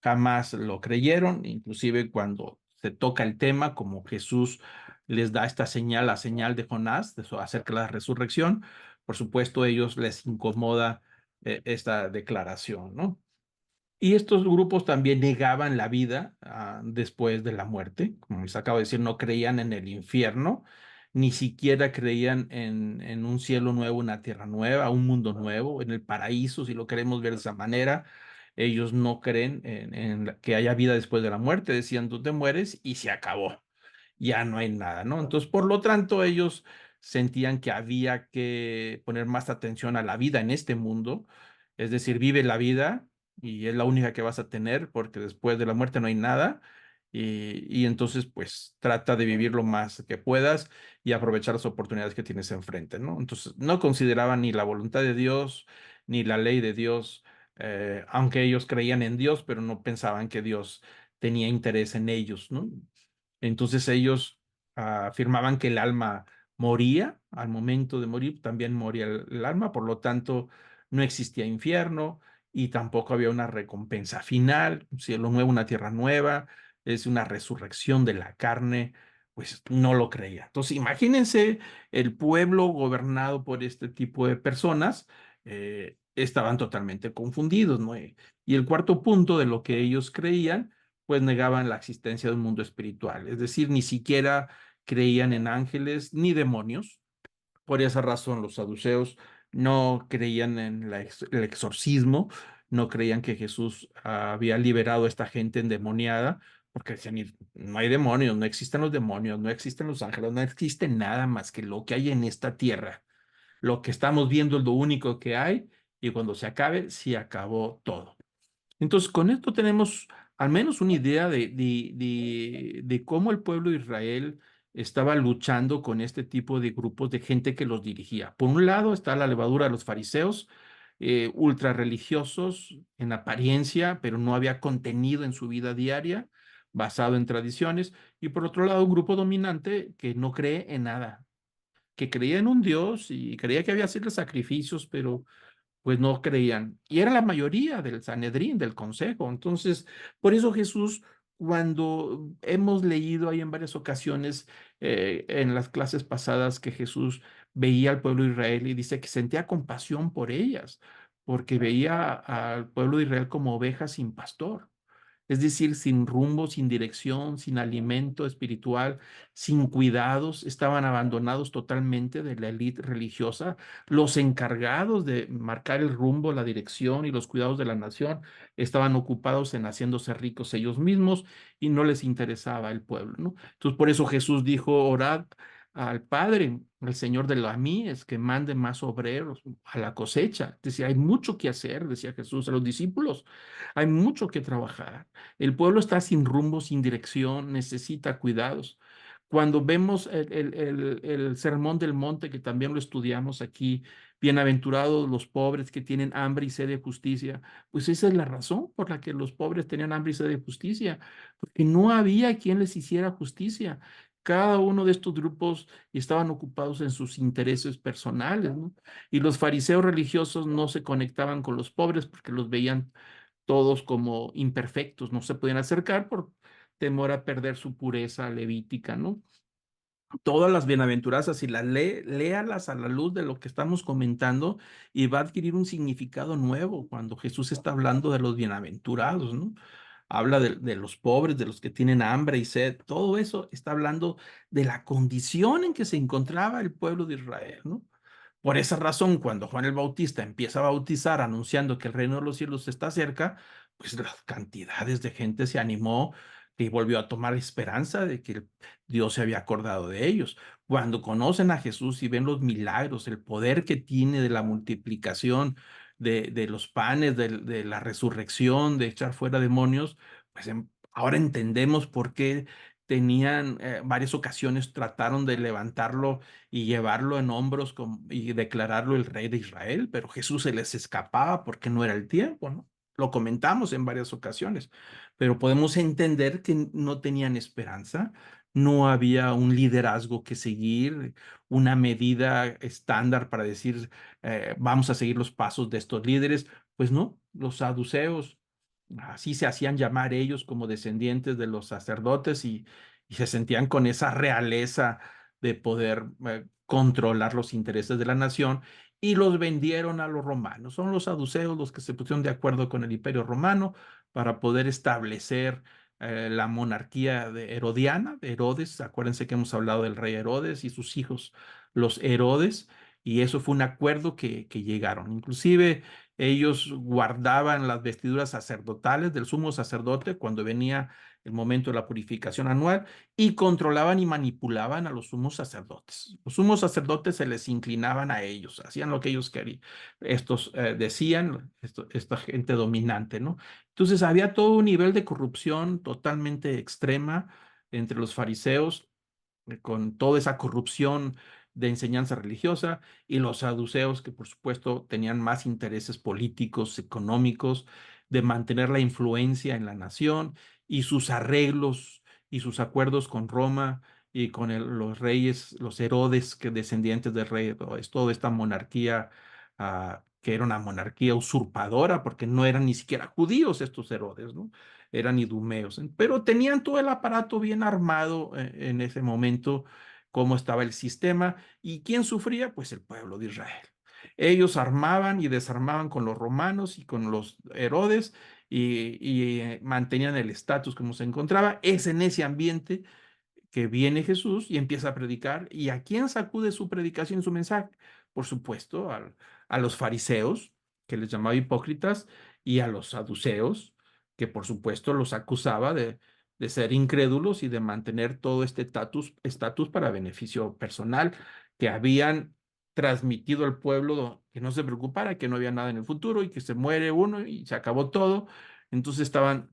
Jamás lo creyeron, inclusive cuando se toca el tema, como Jesús les da esta señal, la señal de Jonás, de eso, acerca de la resurrección, por supuesto, a ellos les incomoda esta declaración, ¿no? Y estos grupos también negaban la vida después de la muerte. Como les acabo de decir, no creían en el infierno, ni siquiera creían en un cielo nuevo, una tierra nueva, un mundo nuevo, en el paraíso, si lo queremos ver de esa manera. Ellos no creen que haya vida después de la muerte. Decían, tú te mueres y se acabó, ya no hay nada, ¿no? Entonces, por lo tanto, ellos sentían que había que poner más atención a la vida en este mundo, es decir, vive la vida y es la única que vas a tener porque después de la muerte no hay nada. Y entonces, pues, trata de vivir lo más que puedas y aprovechar las oportunidades que tienes enfrente, ¿no? Entonces, no consideraban ni la voluntad de Dios ni la ley de Dios, aunque ellos creían en Dios, pero no pensaban que Dios tenía interés en ellos, ¿no? Entonces ellos afirmaban que el alma moría al momento de morir, también moría el alma, por lo tanto no existía infierno y tampoco había una recompensa final, un cielo nuevo, una tierra nueva, es una resurrección de la carne, pues no lo creía. Entonces imagínense el pueblo gobernado por este tipo de personas, estaban totalmente confundidos, ¿no? Y el cuarto punto de lo que ellos creían pues negaban la existencia de un mundo espiritual, es decir, ni siquiera creían en ángeles ni demonios. Por esa razón, los saduceos no creían en el exorcismo, no creían que Jesús había liberado a esta gente endemoniada, porque decían, no hay demonios, no existen los demonios, no existen los ángeles, no existe nada más que lo que hay en esta tierra. Lo que estamos viendo es lo único que hay y cuando se acabe, se acabó todo. Entonces, con esto tenemos al menos una idea de cómo el pueblo de Israel estaba luchando con este tipo de grupos de gente que los dirigía. Por un lado está la levadura de los fariseos, ultra religiosos en apariencia, pero no había contenido en su vida diaria basado en tradiciones. Y por otro lado, un grupo dominante que no cree en nada, que creía en un Dios y creía que había hacerle sacrificios, pero pues no creían. Y era la mayoría del Sanedrín, del consejo. Entonces, por eso Jesús, cuando hemos leído ahí en varias ocasiones en las clases pasadas que Jesús veía al pueblo de Israel y dice que sentía compasión por ellas, porque veía al pueblo de Israel como ovejas sin pastor. Es decir, sin rumbo, sin dirección, sin alimento espiritual, sin cuidados, estaban abandonados totalmente de la élite religiosa. Los encargados de marcar el rumbo, la dirección y los cuidados de la nación estaban ocupados en haciéndose ricos ellos mismos y no les interesaba el pueblo, ¿no? Entonces, por eso Jesús dijo, orad al Padre, el Señor de la mies, que mande más obreros a la cosecha. Decía, hay mucho que hacer, decía Jesús a los discípulos, hay mucho que trabajar. El pueblo está sin rumbo, sin dirección, necesita cuidados. Cuando vemos el Sermón del Monte, que también lo estudiamos aquí, bienaventurados los pobres que tienen hambre y sed de justicia, pues esa es la razón por la que los pobres tenían hambre y sed de justicia, porque no había quien les hiciera justicia. Cada uno de estos grupos estaban ocupados en sus intereses personales, ¿no? Y los fariseos religiosos no se conectaban con los pobres porque los veían todos como imperfectos, no se podían acercar por temor a perder su pureza levítica, ¿no? Todas las bienaventuranzas, si las léalas a la luz de lo que estamos comentando y va a adquirir un significado nuevo cuando Jesús está hablando de los bienaventurados, ¿no? Habla de los pobres, de los que tienen hambre y sed, todo eso está hablando de la condición en que se encontraba el pueblo de Israel, ¿no? Por esa razón, cuando Juan el Bautista empieza a bautizar anunciando que el reino de los cielos está cerca, pues las cantidades de gente se animó y volvió a tomar esperanza de que Dios se había acordado de ellos. Cuando conocen a Jesús y ven los milagros, el poder que tiene de la multiplicación de los panes, de la resurrección, de echar fuera demonios, pues ahora entendemos por qué tenían varias ocasiones, trataron de levantarlo y llevarlo en hombros y declararlo el rey de Israel, pero Jesús se les escapaba porque no era el tiempo, ¿no? Lo comentamos en varias ocasiones, pero podemos entender que no tenían esperanza, no había un liderazgo que seguir, una medida estándar para decir, vamos a seguir los pasos de estos líderes. Pues no, los saduceos, así se hacían llamar ellos como descendientes de los sacerdotes y se sentían con esa realeza de poder controlar los intereses de la nación y los vendieron a los romanos. Son los saduceos los que se pusieron de acuerdo con el Imperio Romano para poder establecer la monarquía de Herodiana, de Herodes. Acuérdense que hemos hablado del rey Herodes y sus hijos, los Herodes, y eso fue un acuerdo que llegaron. Inclusive ellos guardaban las vestiduras sacerdotales del sumo sacerdote cuando venía el momento de la purificación anual y controlaban y manipulaban a los sumos sacerdotes. Los sumos sacerdotes se les inclinaban a ellos, hacían lo que ellos querían. Estos decían, esta gente dominante, ¿no? Entonces había todo un nivel de corrupción totalmente extrema entre los fariseos con toda esa corrupción de enseñanza religiosa y los saduceos que por supuesto tenían más intereses políticos, económicos, de mantener la influencia en la nación y sus arreglos y sus acuerdos con Roma y con los reyes, los Herodes, que descendientes del rey, toda esta monarquía, que era una monarquía usurpadora, porque no eran ni siquiera judíos estos Herodes, ¿no? Eran idumeos, pero tenían todo el aparato bien armado en ese momento, cómo estaba el sistema y quién sufría, pues el pueblo de Israel. Ellos armaban y desarmaban con los romanos y con los Herodes y mantenían el estatus como se encontraba. Es en ese ambiente que viene Jesús y empieza a predicar. ¿Y a quién sacude su predicación, su mensaje? Por supuesto, a los fariseos, que les llamaba hipócritas, y a los saduceos, que por supuesto los acusaba de ser incrédulos y de mantener todo este estatus para beneficio personal, que habían transmitido al pueblo que no se preocupara, que no había nada en el futuro y que se muere uno y se acabó todo. Entonces estaban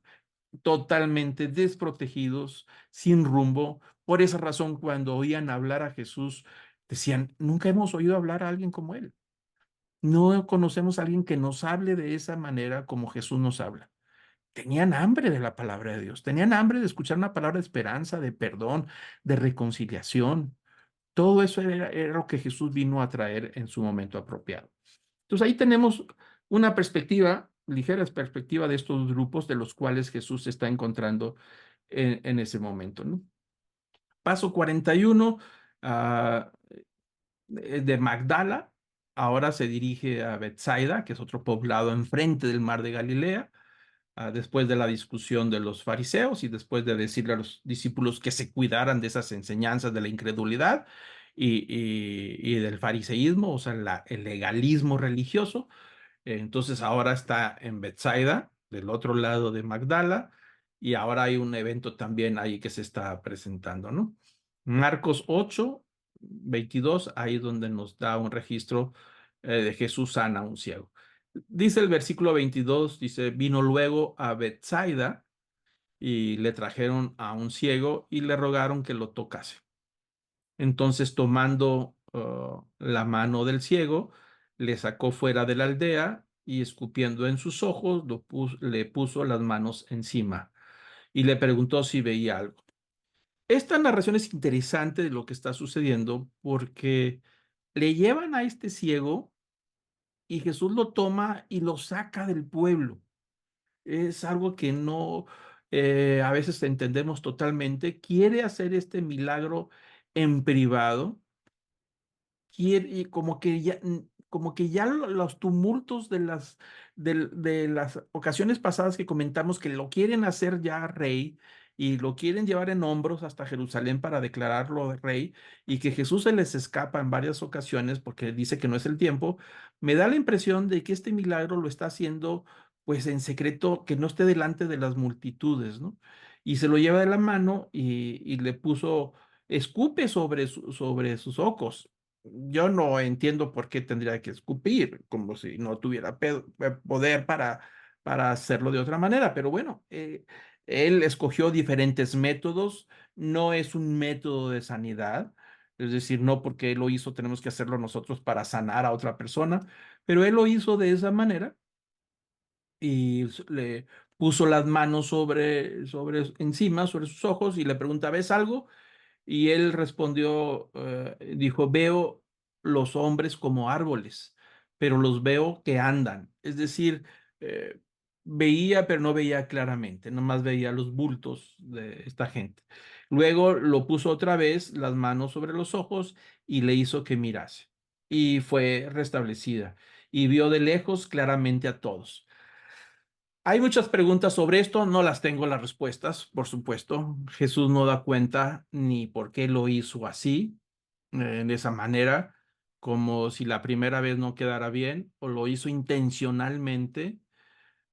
totalmente desprotegidos, sin rumbo. Por esa razón, cuando oían hablar a Jesús, decían, nunca hemos oído hablar a alguien como él. No conocemos a alguien que nos hable de esa manera como Jesús nos habla. Tenían hambre de la palabra de Dios, tenían hambre de escuchar una palabra de esperanza, de perdón, de reconciliación. Todo eso era lo que Jesús vino a traer en su momento apropiado. Entonces ahí tenemos una perspectiva, ligera perspectiva de estos grupos de los cuales Jesús se está encontrando en ese momento, ¿no? Paso 41 de Magdala, ahora se dirige a Bethsaida, que es otro poblado enfrente del mar de Galilea, después de la discusión de los fariseos y después de decirle a los discípulos que se cuidaran de esas enseñanzas de la incredulidad y del fariseísmo, o sea, el legalismo religioso. Entonces ahora está en Bethsaida, del otro lado de Magdala, y ahora hay un evento también ahí que se está presentando, ¿no? Marcos 8, 22, ahí donde nos da un registro de Jesús sana a un ciego. Dice el versículo 22, dice, vino luego a Bethsaida y le trajeron a un ciego y le rogaron que lo tocase. Entonces, tomando la mano del ciego, le sacó fuera de la aldea y escupiendo en sus ojos, le puso las manos encima y le preguntó si veía algo. Esta narración es interesante de lo que está sucediendo porque le llevan a este ciego y Jesús lo toma y lo saca del pueblo. Es algo que no a veces entendemos totalmente. Quiere hacer este milagro en privado y como que ya los tumultos de las ocasiones pasadas que comentamos que lo quieren hacer ya rey y lo quieren llevar en hombros hasta Jerusalén para declararlo rey y que Jesús se les escapa en varias ocasiones porque dice que no es el tiempo, me da la impresión de que este milagro lo está haciendo pues en secreto, que no esté delante de las multitudes, ¿no? Y se lo lleva de la mano y le puso, escupe sobre sus ojos. Yo no entiendo por qué tendría que escupir, como si no tuviera poder para hacerlo de otra manera, pero bueno, él escogió diferentes métodos, no es un método de sanidad, es decir, no porque él lo hizo tenemos que hacerlo nosotros para sanar a otra persona, pero él lo hizo de esa manera y le puso las manos encima, sobre sus ojos y le pregunta, ¿ves algo? Y él respondió, dijo, veo los hombres como árboles, pero los veo que andan. Es decir, eh, veía, pero no veía claramente, nomás veía los bultos de esta gente. Luego lo puso otra vez las manos sobre los ojos y le hizo que mirase. Y fue restablecida. Y vio de lejos claramente a todos. Hay muchas preguntas sobre esto, no las tengo las respuestas, por supuesto. Jesús no da cuenta ni por qué lo hizo así, de esa manera, como si la primera vez no quedara bien o lo hizo intencionalmente,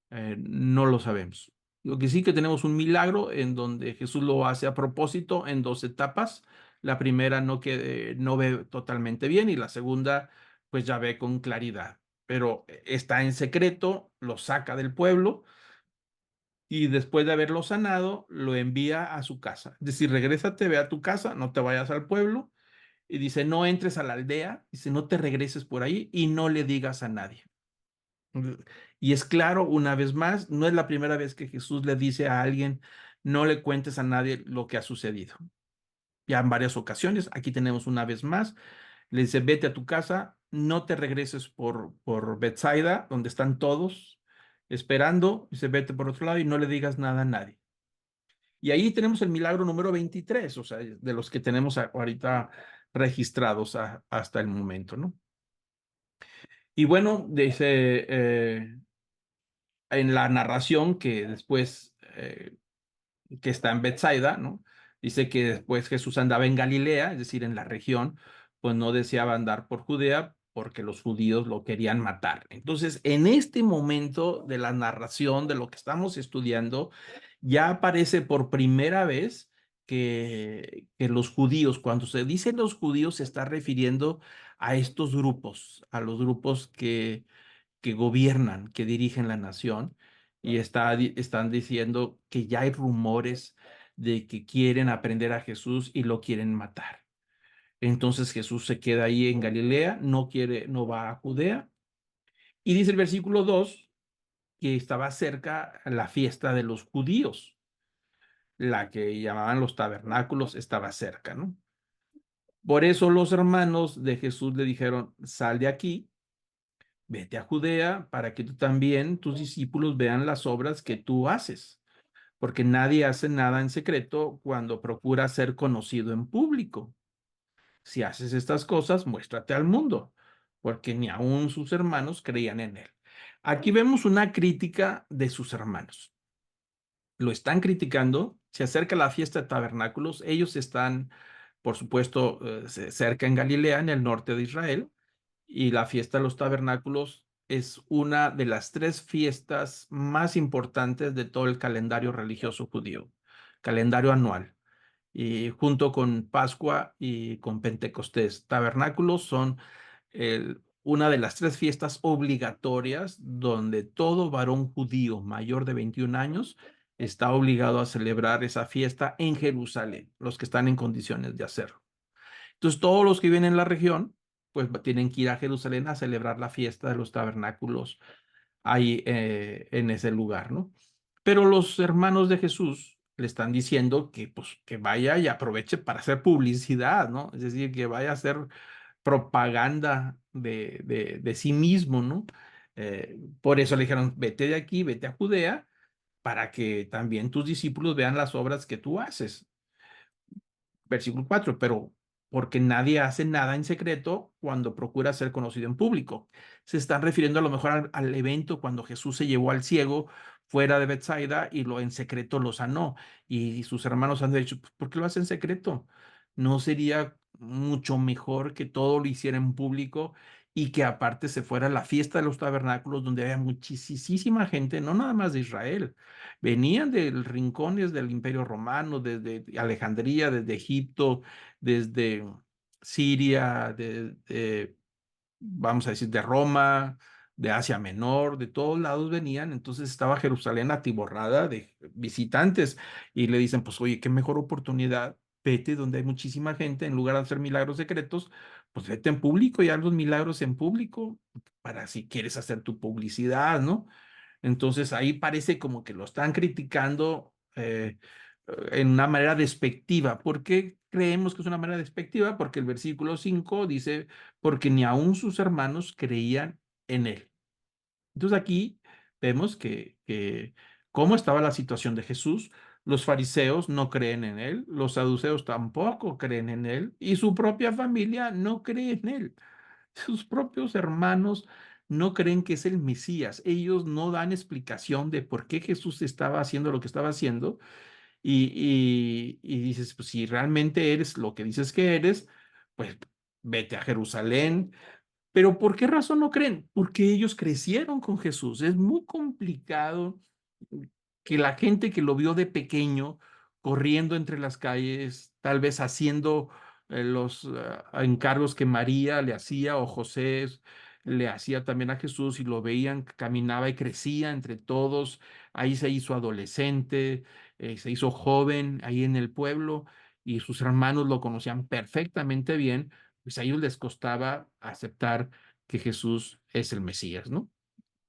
no lo sabemos. Lo que sí que tenemos un milagro en donde Jesús lo hace a propósito en dos etapas. La primera no ve totalmente bien y la segunda pues ya ve con claridad, pero está en secreto, lo saca del pueblo y después de haberlo sanado, lo envía a su casa. Es decir, regrésate, ve a tu casa, no te vayas al pueblo. Y dice, no entres a la aldea, dice, no te regreses por ahí y no le digas a nadie. Y es claro, una vez más, no es la primera vez que Jesús le dice a alguien, no le cuentes a nadie lo que ha sucedido. Ya en varias ocasiones, aquí tenemos una vez más, le dice, vete a tu casa, no te regreses por Bethsaida, donde están todos esperando, dice, vete por otro lado y no le digas nada a nadie. Y ahí tenemos el milagro número 23, o sea, de los que tenemos ahorita registrados hasta el momento, ¿no? Y bueno, dice en la narración que después, que está en Bethsaida, ¿no? Dice que después Jesús andaba en Galilea, es decir, en la región, pues no deseaba andar por Judea porque los judíos lo querían matar. Entonces, en este momento de la narración de lo que estamos estudiando, ya aparece por primera vez que los judíos, cuando se dice los judíos, se está refiriendo a estos grupos, a los grupos que gobiernan, que dirigen la nación, y están diciendo que ya hay rumores de que quieren aprender a Jesús y lo quieren matar. Entonces Jesús se queda ahí en Galilea, no va a Judea. Y dice el versículo 2 que estaba cerca la fiesta de los judíos, la que llamaban los tabernáculos, estaba cerca, ¿no? Por eso los hermanos de Jesús le dijeron, sal de aquí, vete a Judea para que tú también, tus discípulos, vean las obras que tú haces, porque nadie hace nada en secreto cuando procura ser conocido en público. Si haces estas cosas, muéstrate al mundo, porque ni aun sus hermanos creían en él. Aquí vemos una crítica de sus hermanos. Lo están criticando, se acerca la fiesta de tabernáculos, ellos están, por supuesto, cerca en Galilea, en el norte de Israel, y la fiesta de los tabernáculos es una de las tres fiestas más importantes de todo el calendario religioso judío, calendario anual, y junto con Pascua y con Pentecostés. Tabernáculos son una de las tres fiestas obligatorias donde todo varón judío mayor de 21 años está obligado a celebrar esa fiesta en Jerusalén, los que están en condiciones de hacerlo. Entonces, todos los que viven en la región, pues tienen que ir a Jerusalén a celebrar la fiesta de los tabernáculos ahí en ese lugar, ¿no? Pero los hermanos de Jesús le están diciendo que, pues, que vaya y aproveche para hacer publicidad, ¿no? Es decir, que vaya a hacer propaganda de sí mismo, ¿no? Por eso le dijeron, vete de aquí, vete a Judea, para que también tus discípulos vean las obras que tú haces. Versículo 4, pero porque nadie hace nada en secreto cuando procura ser conocido en público. Se están refiriendo a lo mejor al evento cuando Jesús se llevó al ciego fuera de Bethsaida y lo en secreto lo sanó. Y sus hermanos han dicho, "Pues, ¿por qué lo hace en secreto? ¿No sería mucho mejor que todo lo hiciera en público y que aparte se fuera a la fiesta de los tabernáculos donde había muchísima gente, no nada más de Israel? Venían de rincones del Imperio Romano, desde Alejandría, desde Egipto, desde Siria, vamos a decir, de Roma, de Asia Menor, de todos lados venían. Entonces estaba Jerusalén atiborrada de visitantes y le dicen, pues oye, qué mejor oportunidad, vete donde hay muchísima gente, en lugar de hacer milagros secretos, pues vete en público y haz los milagros en público para si quieres hacer tu publicidad, ¿no? Entonces ahí parece como que lo están criticando en una manera despectiva. ¿Por qué creemos que es una manera despectiva? Porque el versículo 5 dice, porque ni aun sus hermanos creían en él. Entonces aquí vemos que cómo estaba la situación de Jesús. Los fariseos no creen en él, los saduceos tampoco creen en él y su propia familia no cree en él. Sus propios hermanos no creen que es el Mesías. Ellos no dan explicación de por qué Jesús estaba haciendo lo que estaba haciendo. Y dices, pues si realmente eres lo que dices que eres, pues vete a Jerusalén. Pero ¿por qué razón no creen? Porque ellos crecieron con Jesús. Es muy complicado que la gente que lo vio de pequeño, corriendo entre las calles, tal vez haciendo los encargos que María le hacía o José le hacía también a Jesús y lo veían, caminaba y crecía entre todos. Ahí se hizo adolescente, se hizo joven ahí en el pueblo y sus hermanos lo conocían perfectamente bien, pues a ellos les costaba aceptar que Jesús es el Mesías, ¿no?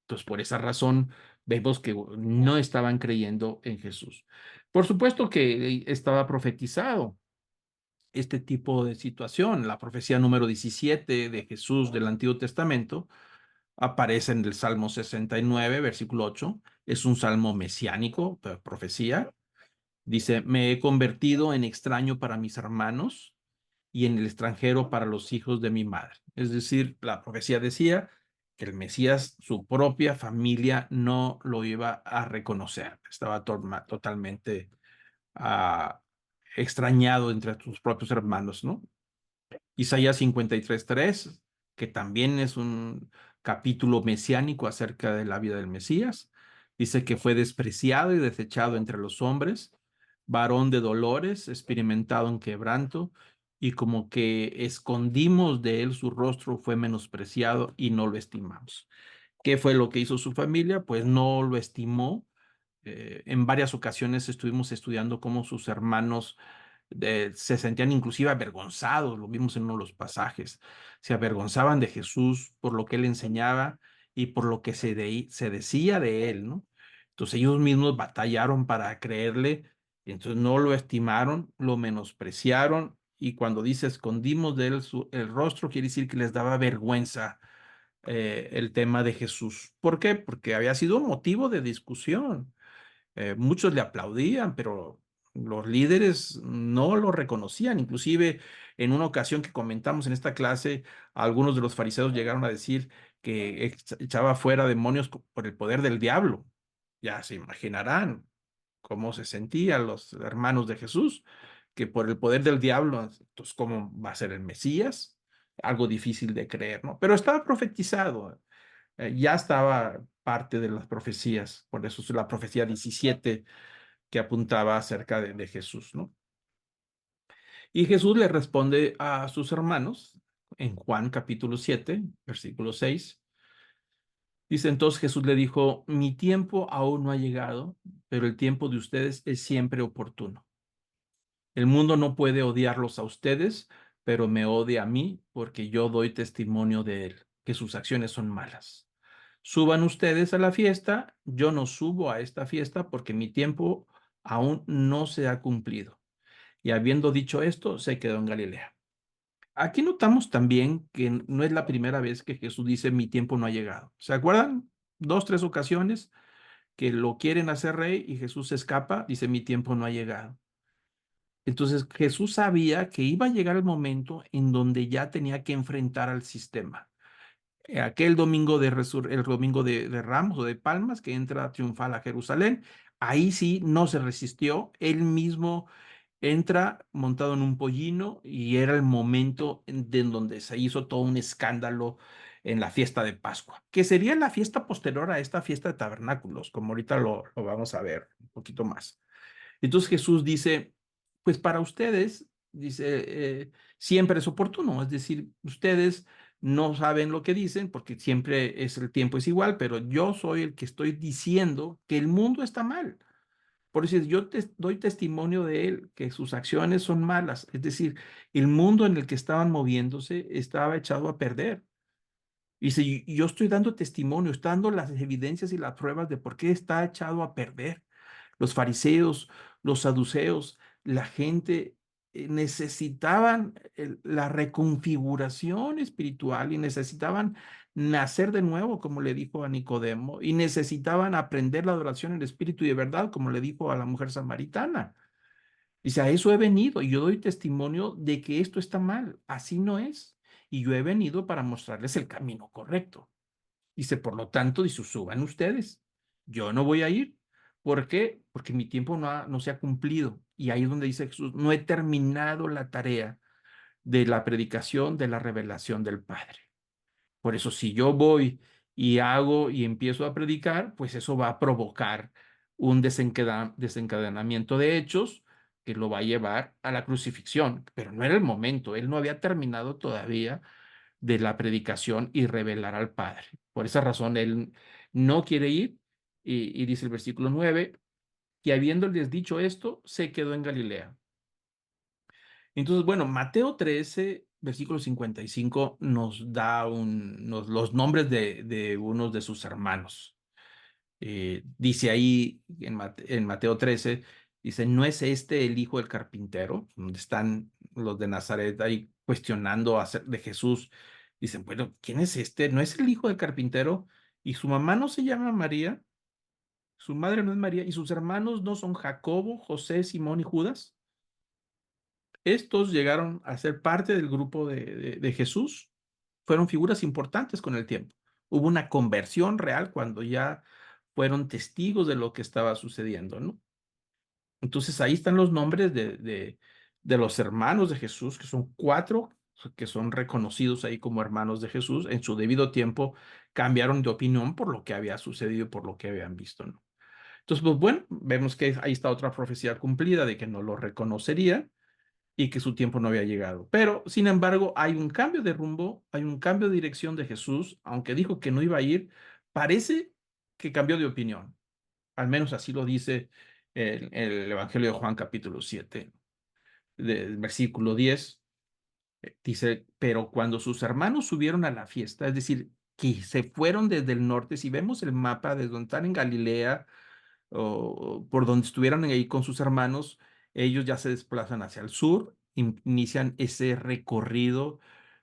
Entonces, por esa razón, vemos que no estaban creyendo en Jesús. Por supuesto que estaba profetizado este tipo de situación. La profecía número 17 de Jesús del Antiguo Testamento aparece en el Salmo 69, versículo 8. Es un salmo mesiánico, profecía. Dice, me he convertido en extraño para mis hermanos y en el extranjero para los hijos de mi madre. Es decir, la profecía decía que el Mesías, su propia familia, no lo iba a reconocer. Estaba totalmente ah, extrañado entre sus propios hermanos, ¿no? Isaías 53:3, que también es un capítulo mesiánico acerca de la vida del Mesías, dice que fue despreciado y desechado entre los hombres, varón de dolores, experimentado en quebranto, y como que escondimos de él su rostro, fue menospreciado y no lo estimamos. ¿Qué fue lo que hizo su familia? Pues no lo estimó. En varias ocasiones estuvimos estudiando cómo sus hermanos se sentían inclusive avergonzados, lo vimos en uno de los pasajes, se avergonzaban de Jesús por lo que él enseñaba y por lo que se decía de él, ¿no? Entonces ellos mismos batallaron para creerle, y entonces no lo estimaron, lo menospreciaron, y cuando dice escondimos de él el rostro, quiere decir que les daba vergüenza el tema de Jesús. ¿Por qué? Porque había sido un motivo de discusión. Muchos le aplaudían, pero los líderes no lo reconocían. Inclusive en una ocasión que comentamos en esta clase, algunos de los fariseos llegaron a decir que echaba fuera demonios por el poder del diablo. Ya se imaginarán cómo se sentían los hermanos de Jesús, que por el poder del diablo, entonces, ¿cómo va a ser el Mesías? Algo difícil de creer, ¿no? Pero estaba profetizado, ya estaba parte de las profecías, por eso es la profecía 17 que apuntaba acerca de Jesús, ¿no? Y Jesús le responde a sus hermanos en Juan capítulo 7, versículo 6. Dice, entonces Jesús le dijo, mi tiempo aún no ha llegado, pero el tiempo de ustedes es siempre oportuno. El mundo no puede odiarlos a ustedes pero me odia a mí porque yo doy testimonio de él, que sus acciones son malas. Suban ustedes a la fiesta, yo no subo a esta fiesta porque mi tiempo aún no se ha cumplido. Y habiendo dicho esto, se quedó en Galilea. Aquí notamos también que no es la primera vez que Jesús dice mi tiempo no ha llegado. ¿Se acuerdan? Dos, tres ocasiones que lo quieren hacer rey y Jesús se escapa, dice mi tiempo no ha llegado. Entonces Jesús sabía que iba a llegar el momento en donde ya tenía que enfrentar al sistema. Aquel domingo el domingo de Ramos o de Palmas, que entra triunfal a Jerusalén, ahí sí no se resistió, él mismo entra montado en un pollino y era el momento en donde se hizo todo un escándalo en la fiesta de Pascua, que sería la fiesta posterior a esta fiesta de tabernáculos, como ahorita lo vamos a ver un poquito más. Entonces Jesús dice, pues para ustedes, dice, siempre es oportuno, es decir, ustedes no saben lo que dicen porque siempre es el tiempo es igual, pero yo soy el que estoy diciendo que el mundo está mal. Por eso yo te doy testimonio de él, que sus acciones son malas. Es decir, el mundo en el que estaban moviéndose estaba echado a perder. Y si yo estoy dando testimonio, estoy dando las evidencias y las pruebas de por qué está echado a perder. Los fariseos, los saduceos, la gente necesitaban la reconfiguración espiritual y necesitaban nacer de nuevo, como le dijo a Nicodemo, y necesitaban aprender la adoración en espíritu y de verdad, como le dijo a la mujer samaritana. Dice, a eso he venido y yo doy testimonio de que esto está mal, así no es. Y yo he venido para mostrarles el camino correcto. Dice, por lo tanto, dice, suban ustedes. Yo no voy a ir. ¿Por qué? Porque mi tiempo no se ha cumplido. Y ahí es donde dice Jesús, no he terminado la tarea de la predicación, de la revelación del Padre. Por eso, si yo voy y hago y empiezo a predicar, pues eso va a provocar un desencadenamiento de hechos que lo va a llevar a la crucifixión. Pero no era el momento. Él no había terminado todavía de la predicación y revelar al Padre. Por esa razón, él no quiere ir y dice el versículo 9, que habiéndoles dicho esto, se quedó en Galilea. Entonces, bueno, Mateo 13, versículo 55, nos da los nombres de unos de sus hermanos. Dice ahí en Mateo 13, dice, ¿no es este el hijo del carpintero? Donde están los de Nazaret ahí cuestionando de Jesús. Dicen, bueno, ¿quién es este? ¿No es el hijo del carpintero? Y su mamá no se llama María, su madre no es María, y sus hermanos no son Jacobo, José, Simón y Judas. Estos llegaron a ser parte del grupo de Jesús, fueron figuras importantes con el tiempo. Hubo una conversión real cuando ya fueron testigos de lo que estaba sucediendo, ¿no? Entonces ahí están los nombres de los hermanos de Jesús, que son cuatro, que son reconocidos ahí como hermanos de Jesús. En su debido tiempo cambiaron de opinión por lo que había sucedido, por lo que habían visto, ¿no? Entonces, pues bueno, vemos que ahí está otra profecía cumplida de que no lo reconocería y que su tiempo no había llegado. Pero, sin embargo, hay un cambio de rumbo, hay un cambio de dirección de Jesús, aunque dijo que no iba a ir, parece que cambió de opinión. Al menos así lo dice el Evangelio de Juan capítulo 7, del versículo 10. Dice, pero cuando sus hermanos subieron a la fiesta, es decir, que se fueron desde el norte, si vemos el mapa de donde están en Galilea, o por donde estuvieran ahí con sus hermanos, ellos ya se desplazan hacia el sur, inician ese recorrido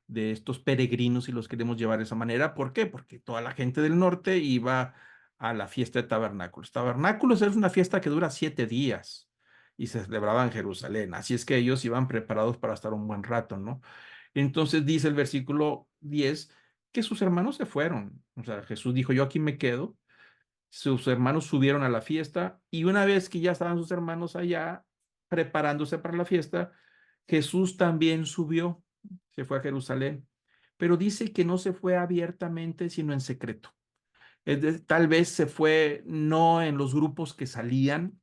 de estos peregrinos, si los queremos llevar de esa manera. ¿Por qué? Porque toda la gente del norte iba a la fiesta de tabernáculos. Tabernáculos es una fiesta que dura 7 días y se celebraba en Jerusalén. Así es que ellos iban preparados para estar un buen rato, ¿no? Entonces dice el versículo 10 que sus hermanos se fueron. O sea, Jesús dijo, yo aquí me quedo. Sus hermanos subieron a la fiesta y una vez que ya estaban sus hermanos allá preparándose para la fiesta, Jesús también subió, se fue a Jerusalén, pero dice que no se fue abiertamente, sino en secreto. Tal vez se fue no en los grupos que salían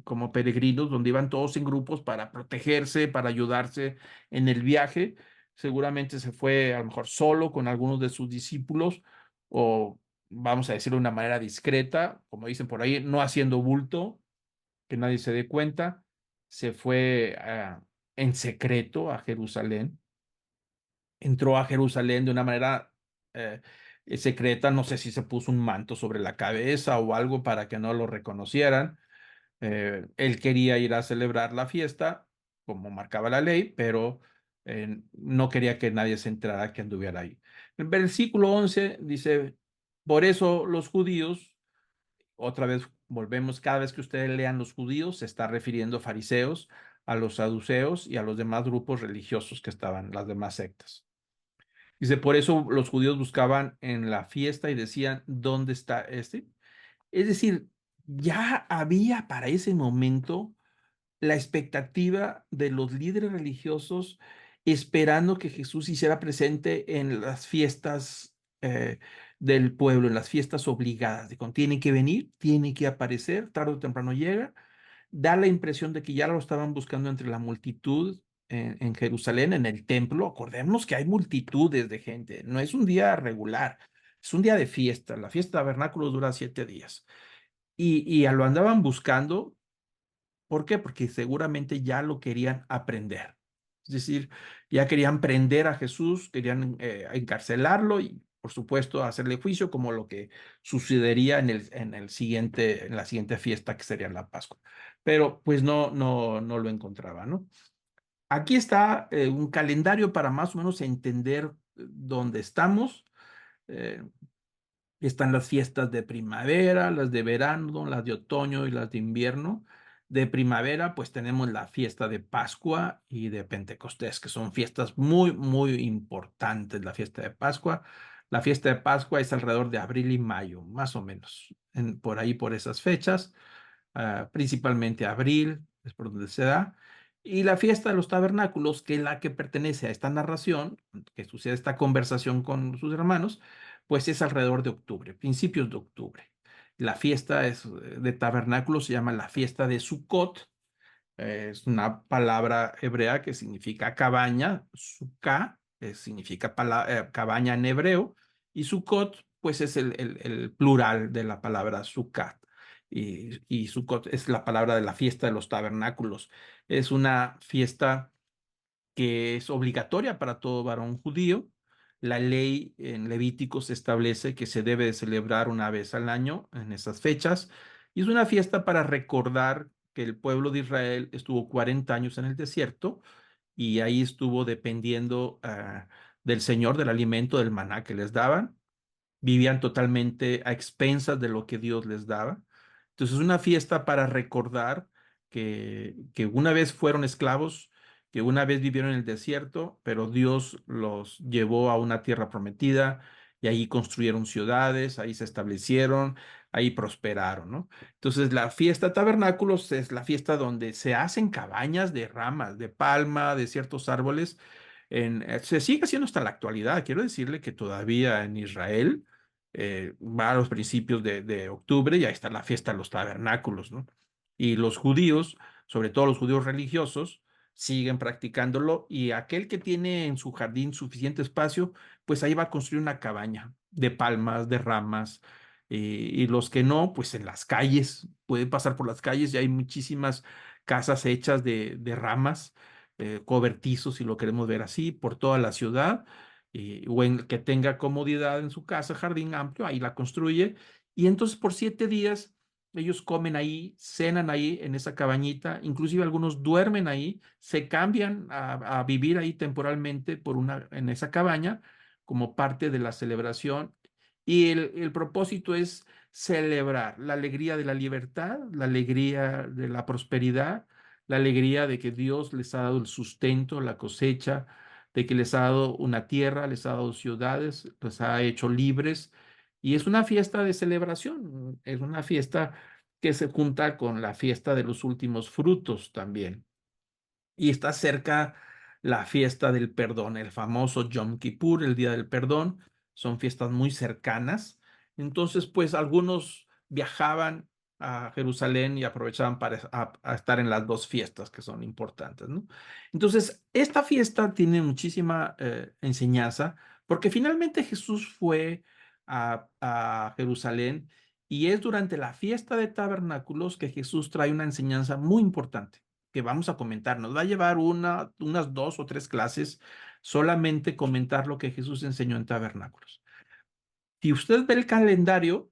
como peregrinos, donde iban todos en grupos para protegerse, para ayudarse en el viaje. Seguramente se fue a lo mejor solo con algunos de sus discípulos o vamos a decirlo de una manera discreta, como dicen por ahí, no haciendo bulto, que nadie se dé cuenta. Se fue en secreto a Jerusalén. Entró a Jerusalén de una manera eh, secreta, no sé si se puso un manto sobre la cabeza o algo para que no lo reconocieran. Él quería ir a celebrar la fiesta, como marcaba la ley, pero no quería que nadie se enterara que anduviera ahí. El versículo 11 dice, por eso los judíos, otra vez volvemos, cada vez que ustedes lean los judíos, se está refiriendo a fariseos, a los saduceos y a los demás grupos religiosos que estaban, las demás sectas. Dice, por eso los judíos buscaban en la fiesta y decían, ¿dónde está este? Es decir, ya había para ese momento la expectativa de los líderes religiosos esperando que Jesús hiciera presente en las fiestas del pueblo, en las fiestas obligadas, de cuando tiene que venir, tiene que aparecer, tarde o temprano llega. Da la impresión de que ya lo estaban buscando entre la multitud en Jerusalén, en el templo. Acordémonos que hay multitudes de gente, no es un día regular, es un día de fiesta. La fiesta de tabernáculos dura 7 días. Y lo andaban buscando. ¿Por qué? Porque seguramente ya lo querían aprender. Es decir, ya querían prender a Jesús, querían encarcelarlo y, por supuesto, hacerle juicio, como lo que sucedería en la siguiente fiesta, que sería la Pascua. Pero pues no lo encontraba, ¿no? Aquí está un calendario para más o menos entender dónde estamos. Eh, Están las fiestas de primavera, las de verano, las de otoño y las de invierno. De primavera, pues tenemos la fiesta de Pascua y de Pentecostés, que son fiestas muy, muy importantes. La fiesta de Pascua. La fiesta de Pascua es alrededor de abril y mayo, más o menos, por ahí, por esas fechas, principalmente abril, es por donde se da. Y la fiesta de los tabernáculos, que es la que pertenece a esta narración, que sucede esta conversación con sus hermanos, pues es alrededor de octubre, principios de octubre. La fiesta de tabernáculos se llama la fiesta de Sukkot. Es una palabra hebrea que significa cabaña, sukkah, significa cabaña en hebreo, y Sukkot, pues es el plural de la palabra sukkah. Y Sukkot es la palabra de la fiesta de los tabernáculos. Es una fiesta que es obligatoria para todo varón judío. La ley en Levíticos establece que se debe de celebrar una vez al año en esas fechas. Y es una fiesta para recordar que el pueblo de Israel estuvo 40 años en el desierto y ahí estuvo dependiendo del Señor, del alimento, del maná que les daban. Vivían totalmente a expensas de lo que Dios les daba. Entonces es una fiesta para recordar que una vez fueron esclavos, que una vez vivieron en el desierto, pero Dios los llevó a una tierra prometida y ahí construyeron ciudades, ahí se establecieron, ahí prosperaron, ¿no? Entonces la fiesta tabernáculos es la fiesta donde se hacen cabañas de ramas, de palma, de ciertos árboles. Se sigue haciendo hasta la actualidad. Quiero decirle que todavía en Israel va a los principios de octubre y ahí está la fiesta de los tabernáculos, ¿no? Y los judíos, sobre todo los judíos religiosos, siguen practicándolo y aquel que tiene en su jardín suficiente espacio, pues ahí va a construir una cabaña de palmas, de ramas, y los que no, pues en las calles, pueden pasar por las calles y hay muchísimas casas hechas de ramas, cobertizos, si lo queremos ver así, por toda la ciudad o en que tenga comodidad en su casa, jardín amplio, ahí la construye. Y entonces por 7 días ellos comen ahí, cenan ahí en esa cabañita, inclusive algunos duermen ahí, se cambian a vivir ahí temporalmente en esa cabaña como parte de la celebración. Y el propósito es celebrar la alegría de la libertad, la alegría de la prosperidad, la alegría de que Dios les ha dado el sustento, la cosecha, de que les ha dado una tierra, les ha dado ciudades, les ha hecho libres. Y es una fiesta de celebración, es una fiesta que se junta con la fiesta de los últimos frutos también. Y está cerca la fiesta del perdón, el famoso Yom Kippur, el Día del Perdón. Son fiestas muy cercanas. Entonces, pues algunos viajaban a Jerusalén y aprovechaban para a estar en las dos fiestas que son importantes, ¿no? Entonces, esta fiesta tiene muchísima enseñanza porque finalmente Jesús fue a Jerusalén y es durante la fiesta de tabernáculos que Jesús trae una enseñanza muy importante. que vamos a comentar. Nos va a llevar unas 2 o 3 clases solamente comentar lo que Jesús enseñó en tabernáculos. Si usted ve el calendario,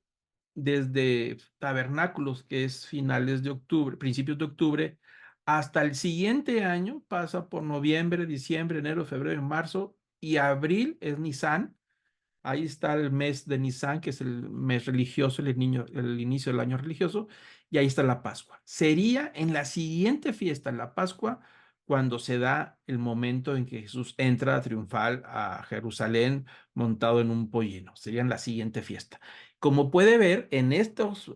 desde tabernáculos, que es finales de octubre, principios de octubre, hasta el siguiente año, pasa por noviembre, diciembre, enero, febrero, marzo, y abril es Nisan. Ahí está el mes de Nisan, que es el mes religioso, el inicio del año religioso, y ahí está la Pascua. Sería en la siguiente fiesta, la Pascua, cuando se da el momento en que Jesús entra triunfal a Jerusalén montado en un pollino. Sería en la siguiente fiesta. Como puede ver, en estos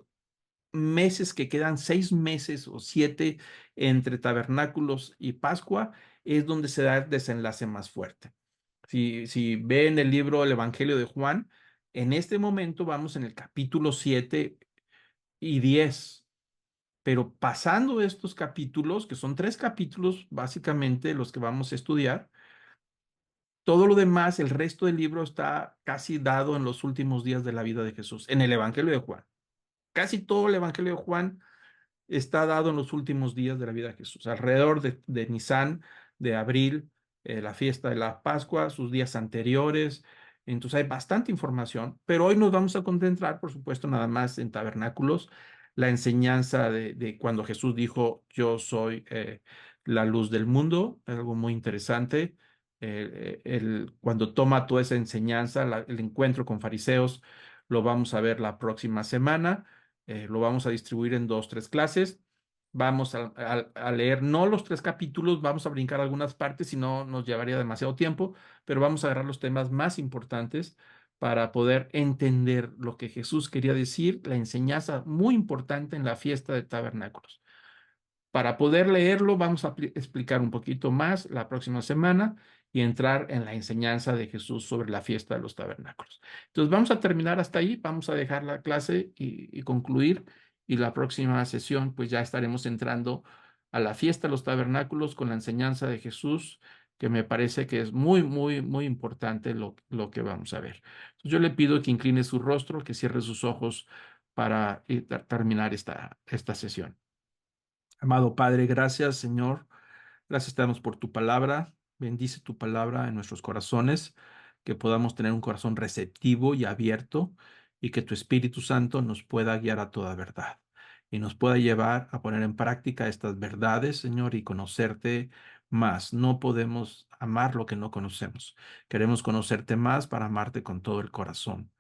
meses que quedan, 6 meses o 7 entre tabernáculos y Pascua, es donde se da el desenlace más fuerte. Si ven el libro El Evangelio de Juan, en este momento vamos en el capítulo 7 y 10, pero pasando estos capítulos, que son 3 capítulos básicamente los que vamos a estudiar, todo lo demás, el resto del libro está casi dado en los últimos días de la vida de Jesús, en el Evangelio de Juan. Casi todo el Evangelio de Juan está dado en los últimos días de la vida de Jesús, alrededor de Nisan, de abril, la fiesta de la Pascua, sus días anteriores. Entonces hay bastante información, pero hoy nos vamos a concentrar, por supuesto, nada más en tabernáculos, la enseñanza de cuando Jesús dijo, yo soy la luz del mundo, algo muy interesante. Cuando toma toda esa enseñanza, el encuentro con fariseos, lo vamos a ver la próxima semana. Lo vamos a distribuir en 2, 3 clases. Vamos a leer no los 3 capítulos, vamos a brincar algunas partes, si no nos llevaría demasiado tiempo, pero vamos a agarrar los temas más importantes para poder entender lo que Jesús quería decir, la enseñanza muy importante en la fiesta de tabernáculos. Para poder leerlo, vamos a explicar un poquito más la próxima semana y entrar en la enseñanza de Jesús sobre la fiesta de los tabernáculos. Entonces, vamos a terminar hasta ahí, vamos a dejar la clase y concluir, y la próxima sesión, pues ya estaremos entrando a la fiesta de los tabernáculos con la enseñanza de Jesús, que me parece que es muy, muy, muy importante lo que vamos a ver. Entonces, yo le pido que incline su rostro, que cierre sus ojos para terminar esta sesión. Amado Padre, gracias, Señor. Gracias te damos por tu palabra. Bendice tu palabra en nuestros corazones, que podamos tener un corazón receptivo y abierto, y que tu Espíritu Santo nos pueda guiar a toda verdad y nos pueda llevar a poner en práctica estas verdades, Señor, y conocerte más. No podemos amar lo que no conocemos. Queremos conocerte más para amarte con todo el corazón.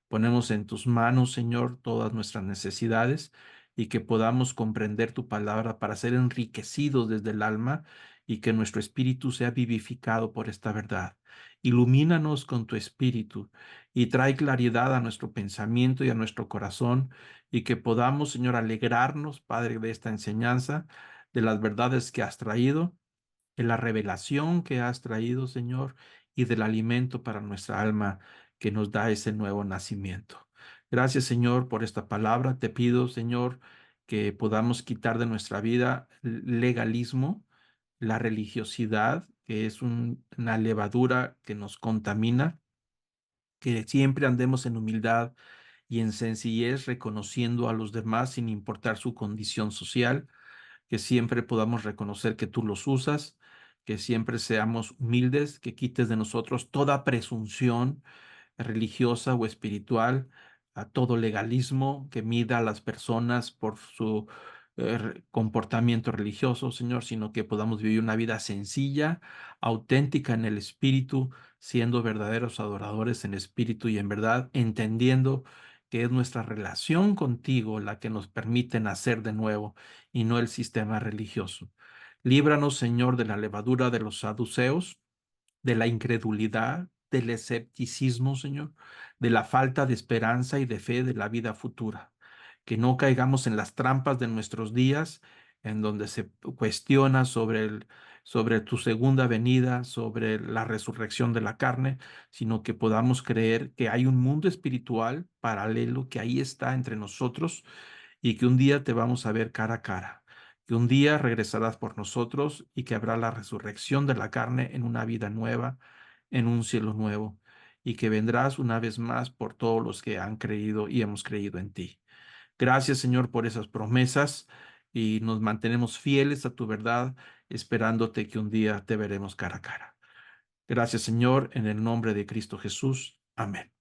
Ponemos en tus manos, Señor, todas nuestras necesidades, y que podamos comprender tu palabra para ser enriquecidos desde el alma, y que nuestro espíritu sea vivificado por esta verdad. Ilumínanos con tu espíritu y trae claridad a nuestro pensamiento y a nuestro corazón, y que podamos, Señor, alegrarnos, Padre, de esta enseñanza, de las verdades que has traído, de la revelación que has traído, Señor, y del alimento para nuestra alma que nos da ese nuevo nacimiento. Gracias, Señor, por esta palabra. Te pido, Señor, que podamos quitar de nuestra vida el legalismo, la religiosidad, que es una levadura que nos contamina, que siempre andemos en humildad y en sencillez, reconociendo a los demás sin importar su condición social, que siempre podamos reconocer que tú los usas, que siempre seamos humildes, que quites de nosotros toda presunción religiosa o espiritual, a todo legalismo que mida a las personas por su comportamiento religioso, Señor, sino que podamos vivir una vida sencilla, auténtica en el espíritu, siendo verdaderos adoradores en espíritu y en verdad, entendiendo que es nuestra relación contigo la que nos permite nacer de nuevo y no el sistema religioso. Líbranos, Señor, de la levadura de los saduceos, de la incredulidad, del escepticismo, Señor, de la falta de esperanza y de fe de la vida futura. Que no caigamos en las trampas de nuestros días, en donde se cuestiona sobre tu segunda venida, sobre la resurrección de la carne, sino que podamos creer que hay un mundo espiritual paralelo que ahí está entre nosotros, y que un día te vamos a ver cara a cara, que un día regresarás por nosotros, y que habrá la resurrección de la carne en una vida nueva, en un cielo nuevo, y que vendrás una vez más por todos los que han creído y hemos creído en ti. Gracias, Señor, por esas promesas, y nos mantenemos fieles a tu verdad, esperándote que un día te veremos cara a cara. Gracias, Señor, en el nombre de Cristo Jesús. Amén.